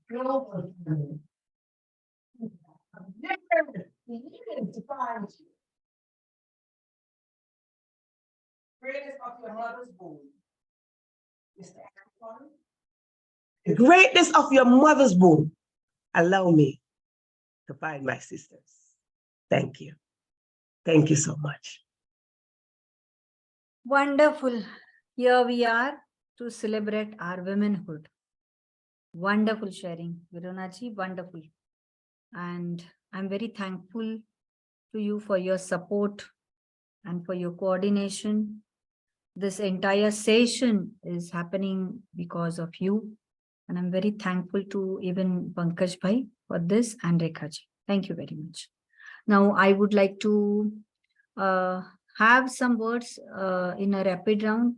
C: global family. I've never even to find you. Greatness of your mother's womb, Mr. Antoine. The greatness of your mother's womb. Allow me to find my sisters. Thank you. Thank you so much.
A: Wonderful. Here we are to celebrate our womanhood. Wonderful sharing, Veronaji, wonderful. And I'm very thankful to you for your support and for your coordination. This entire session is happening because of you. And I'm very thankful to even Pankaj Bhai for this and Rekha ji. Thank you very much. Now, I would like to have some words in a rapid round.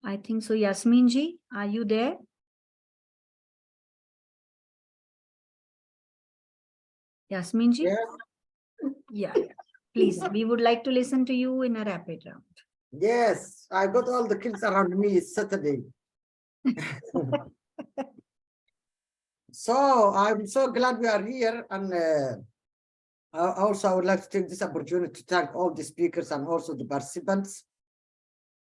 A: I think so. Yasmin ji, are you there? Yasmin ji?
D: Yeah.
A: Yeah. Please, we would like to listen to you in a rapid round.
D: Yes, I got all the kids around me. It's Saturday. So I'm so glad we are here, and Also, I would like to take this opportunity to thank all the speakers and also the participants.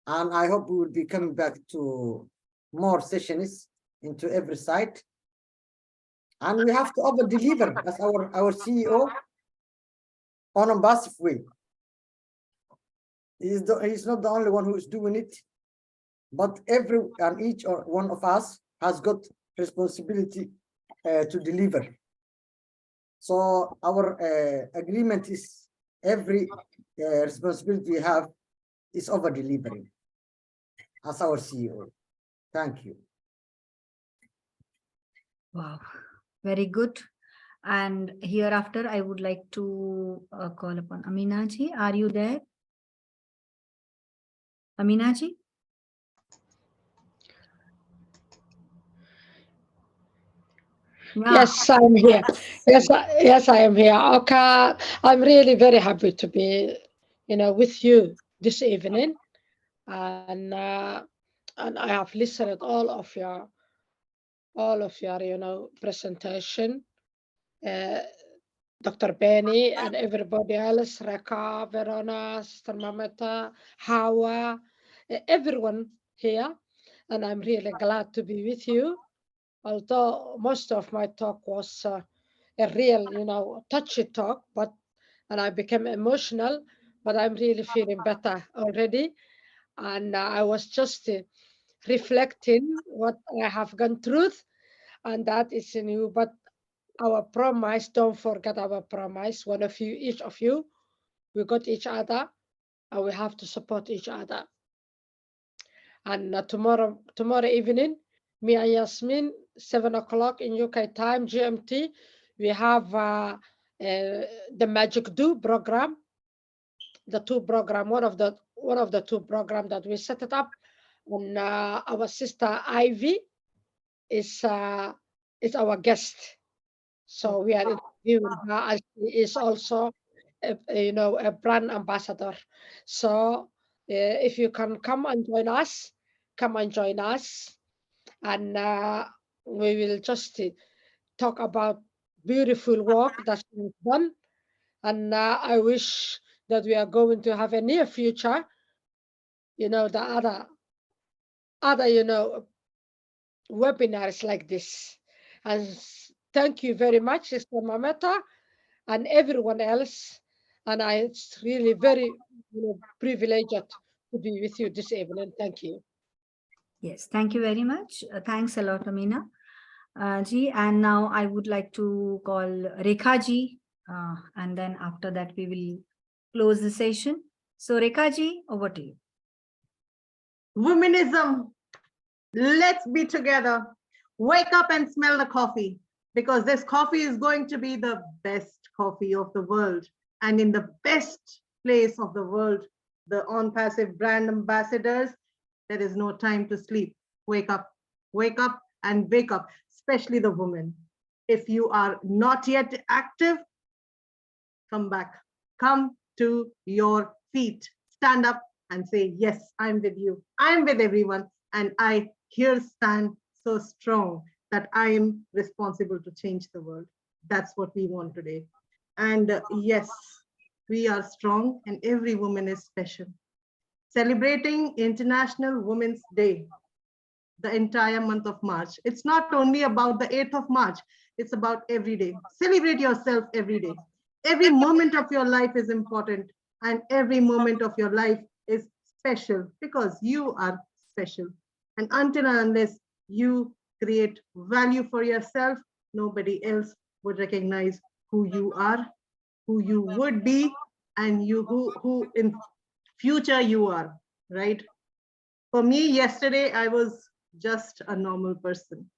D: And I hope we will be coming back to more sessions into every site. And we have to over deliver as our CEO on a massive way. He's not the only one who is doing it, but every and each or one of us has got responsibility to deliver. So our agreement is every responsibility we have is over delivering as our CEO. Thank you.
A: Wow, very good. And hereafter, I would like to call upon Amina ji. Are you there? Amina ji? Yeah.
E: Yes, I'm here. Yes, I am here. Okay, I'm really very happy to be, with you this evening, and I have listened all of your, presentation. Uh, Dr. Benny and everybody else, Reka, Verona, Sister Mamata, Hawa, everyone here, and I'm really glad to be with you. Although most of my talk was a real, touchy talk, and I became emotional, but I'm really feeling better already. And I was just reflecting what I have gone through, and that is new. But our promise, don't forget our promise. One of you, each of you, we got each other, and we have to support each other. And tomorrow evening, me and Yasmin, 7 o'clock in UK time, GMT, we have the Magic Do program. The two program, one of the two program that we set it up, and our sister Ivy is our guest. So we are interviewing her, and she is also a brand ambassador. So if you can come and join us, and we will just talk about beautiful work that's been done. And I wish that we are going to have a near future, the other webinars like this. And thank you very much, Sister Mameta, and everyone else. And it's really very privileged to be with you this evening. Thank you.
A: Yes, thank you very much. Thanks a lot, Amina ji. And now I would like to call Rekha ji. And then after that, we will close the session. So Rekha ji, over to you.
F: Womenism, let's be together. Wake up and smell the coffee, because this coffee is going to be the best coffee of the world. And in the best place of the world, the on-passive brand ambassadors, there is no time to sleep. Wake up and wake up, especially the women. If you are not yet active, come back, come to your feet, stand up and say, yes, I'm with you. I'm with everyone. And I here stand so strong that I am responsible to change the world. That's what we want today. And yes, we are strong and every woman is special. Celebrating International Women's Day, the entire month of March. It's not only about the 8th of March, it's about every day. Celebrate yourself every day. Every moment of your life is important, and every moment of your life is special because you are special. And until and unless you create value for yourself, nobody else would recognize who you are, who you would be, and you who in future you are, right? For me, yesterday, I was just a normal person.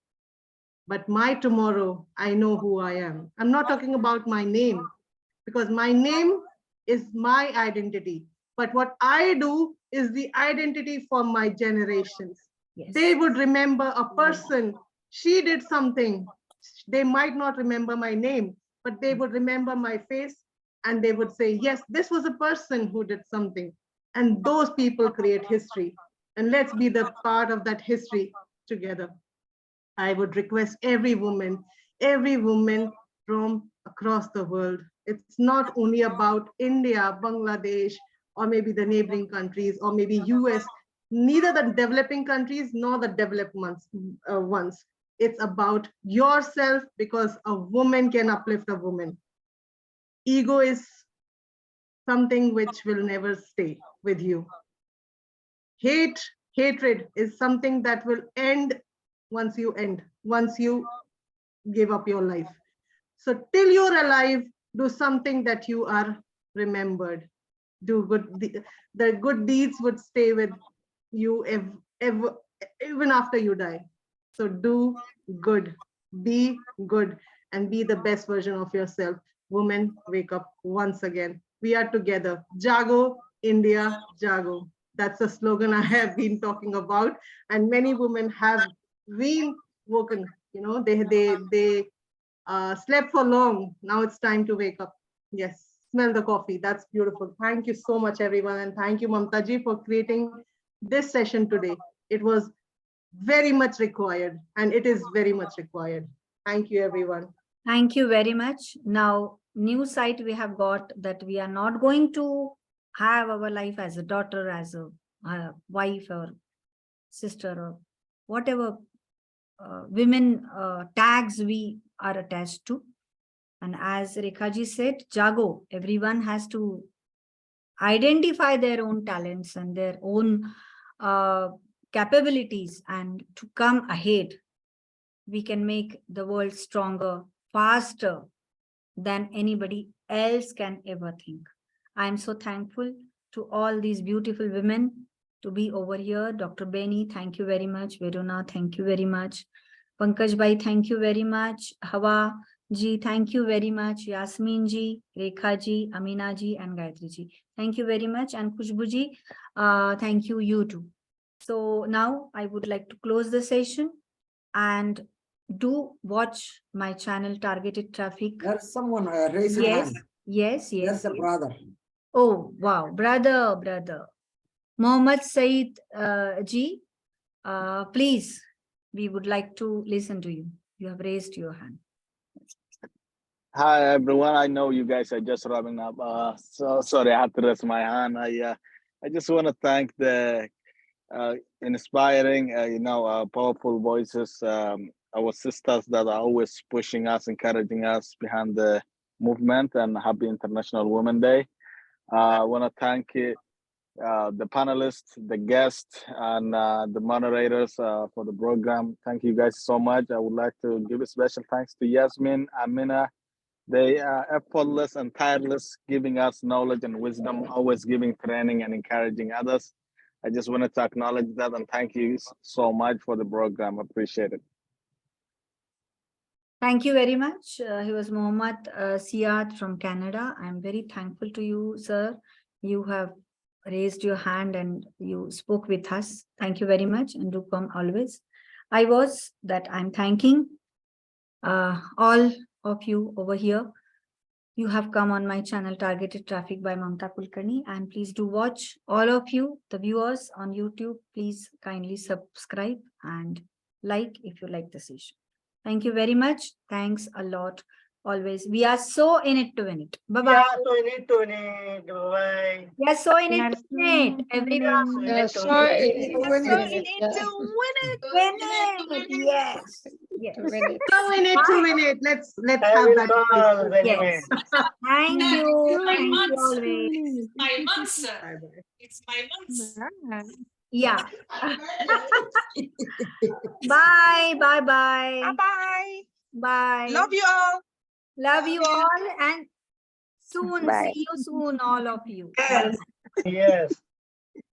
F: But my tomorrow, I know who I am. I'm not talking about my name, because my name is my identity. But what I do is the identity for my generations.
A: Yes.
F: They would remember a person, she did something. They might not remember my name, but they would remember my face, and they would say, yes, this was a person who did something. And those people create history. And let's be the part of that history together. I would request every woman from across the world It's not only about India, Bangladesh, or maybe the neighboring countries, or maybe US, neither the developing countries nor the developed ones. It's about yourself, because a woman can uplift a woman. Ego is something which will never stay with you. Hatred is something that will end once you give up your life. So till you're alive, do something that you are remembered. Do good. The good deeds would stay with you even after you die. So do good, be good, and be the best version of yourself. Women, wake up once again. We are together. Jago, India, Jago. That's a slogan I have been talking about, and many women have been woken. You know, they slept for long. Now it's time to wake up. Yes, smell the coffee. That's beautiful. Thank you so much, everyone, and thank you, Mamta ji, for creating this session today. It was very much required, and it is very much required. Thank you, everyone.
A: Thank you very much. Now, new site we have got that we are not going to have our life as a daughter, as a wife or sister or whatever women tags we are attached to. And as Rekhaji said, Jago, everyone has to identify their own talents and their own capabilities and to come ahead. We can make the world stronger, faster than anybody else can ever think. I am so thankful to all these beautiful women to be over here. Dr. Benny, thank you very much. Veruna, thank you very much. Pankaj Bhai, thank you very much. Hawa ji, thank you very much. Yasmin ji, Rekha ji, Amina ji, and Gayatri ji. Thank you very much. And Khushbu ji, thank you too. So now I would like to close the session and do watch my channel Targeted Traffic.
D: There's someone raising hand.
A: Yes.
D: There's a brother.
A: Oh, wow. Brother. Mohammad Saeed ji, please, we would like to listen to you. You have raised your hand.
K: Hi, everyone. I know you guys are just wrapping up. So sorry, I had to raise my hand. I just want to thank the inspiring, powerful voices, our sisters that are always pushing us, encouraging us behind the movement, and happy International Women's Day. I want to thank the panelists, the guests, and the moderators for the program. Thank you guys so much. I would like to give a special thanks to Yasmin, Amina. They are effortless and tireless, giving us knowledge and wisdom, always giving training and encouraging others. I just wanted to acknowledge that and thank you so much for the program. Appreciate it.
A: Thank you very much. He was Mohammad Siad from Canada. I'm very thankful to you, sir. You have raised your hand and you spoke with us. Thank you very much, and do come always. I'm thanking all of you over here. You have come on my channel Targeted Traffic by Mamta Kulkarni, and please do watch. All of you, the viewers on YouTube, please kindly subscribe and like if you like the session. Thank you very much. Thanks a lot. Always. We are so in it to win it. Bye-bye.
J: Yeah, so in it to win it. Bye.
A: We are so in it to win it. Everyone.
F: Yes,
E: So it
F: so win it.
A: Win it. Yes.
E: win it.
F: So win it to win it. Let's
J: I
F: have
J: will
F: that.
J: call very
A: Yes.
J: much.
A: Thank you.
I: My
A: Thank you
I: months.
A: always.
I: My months, sir.
F: Bye-bye.
I: It's my months.
A: Yeah. Bye. Bye-bye.
B: Bye.
A: Bye.
B: Love you all.
A: Love you all, and soon
H: Bye.
A: see you soon, all of you.
C: Yes.
J: Yes.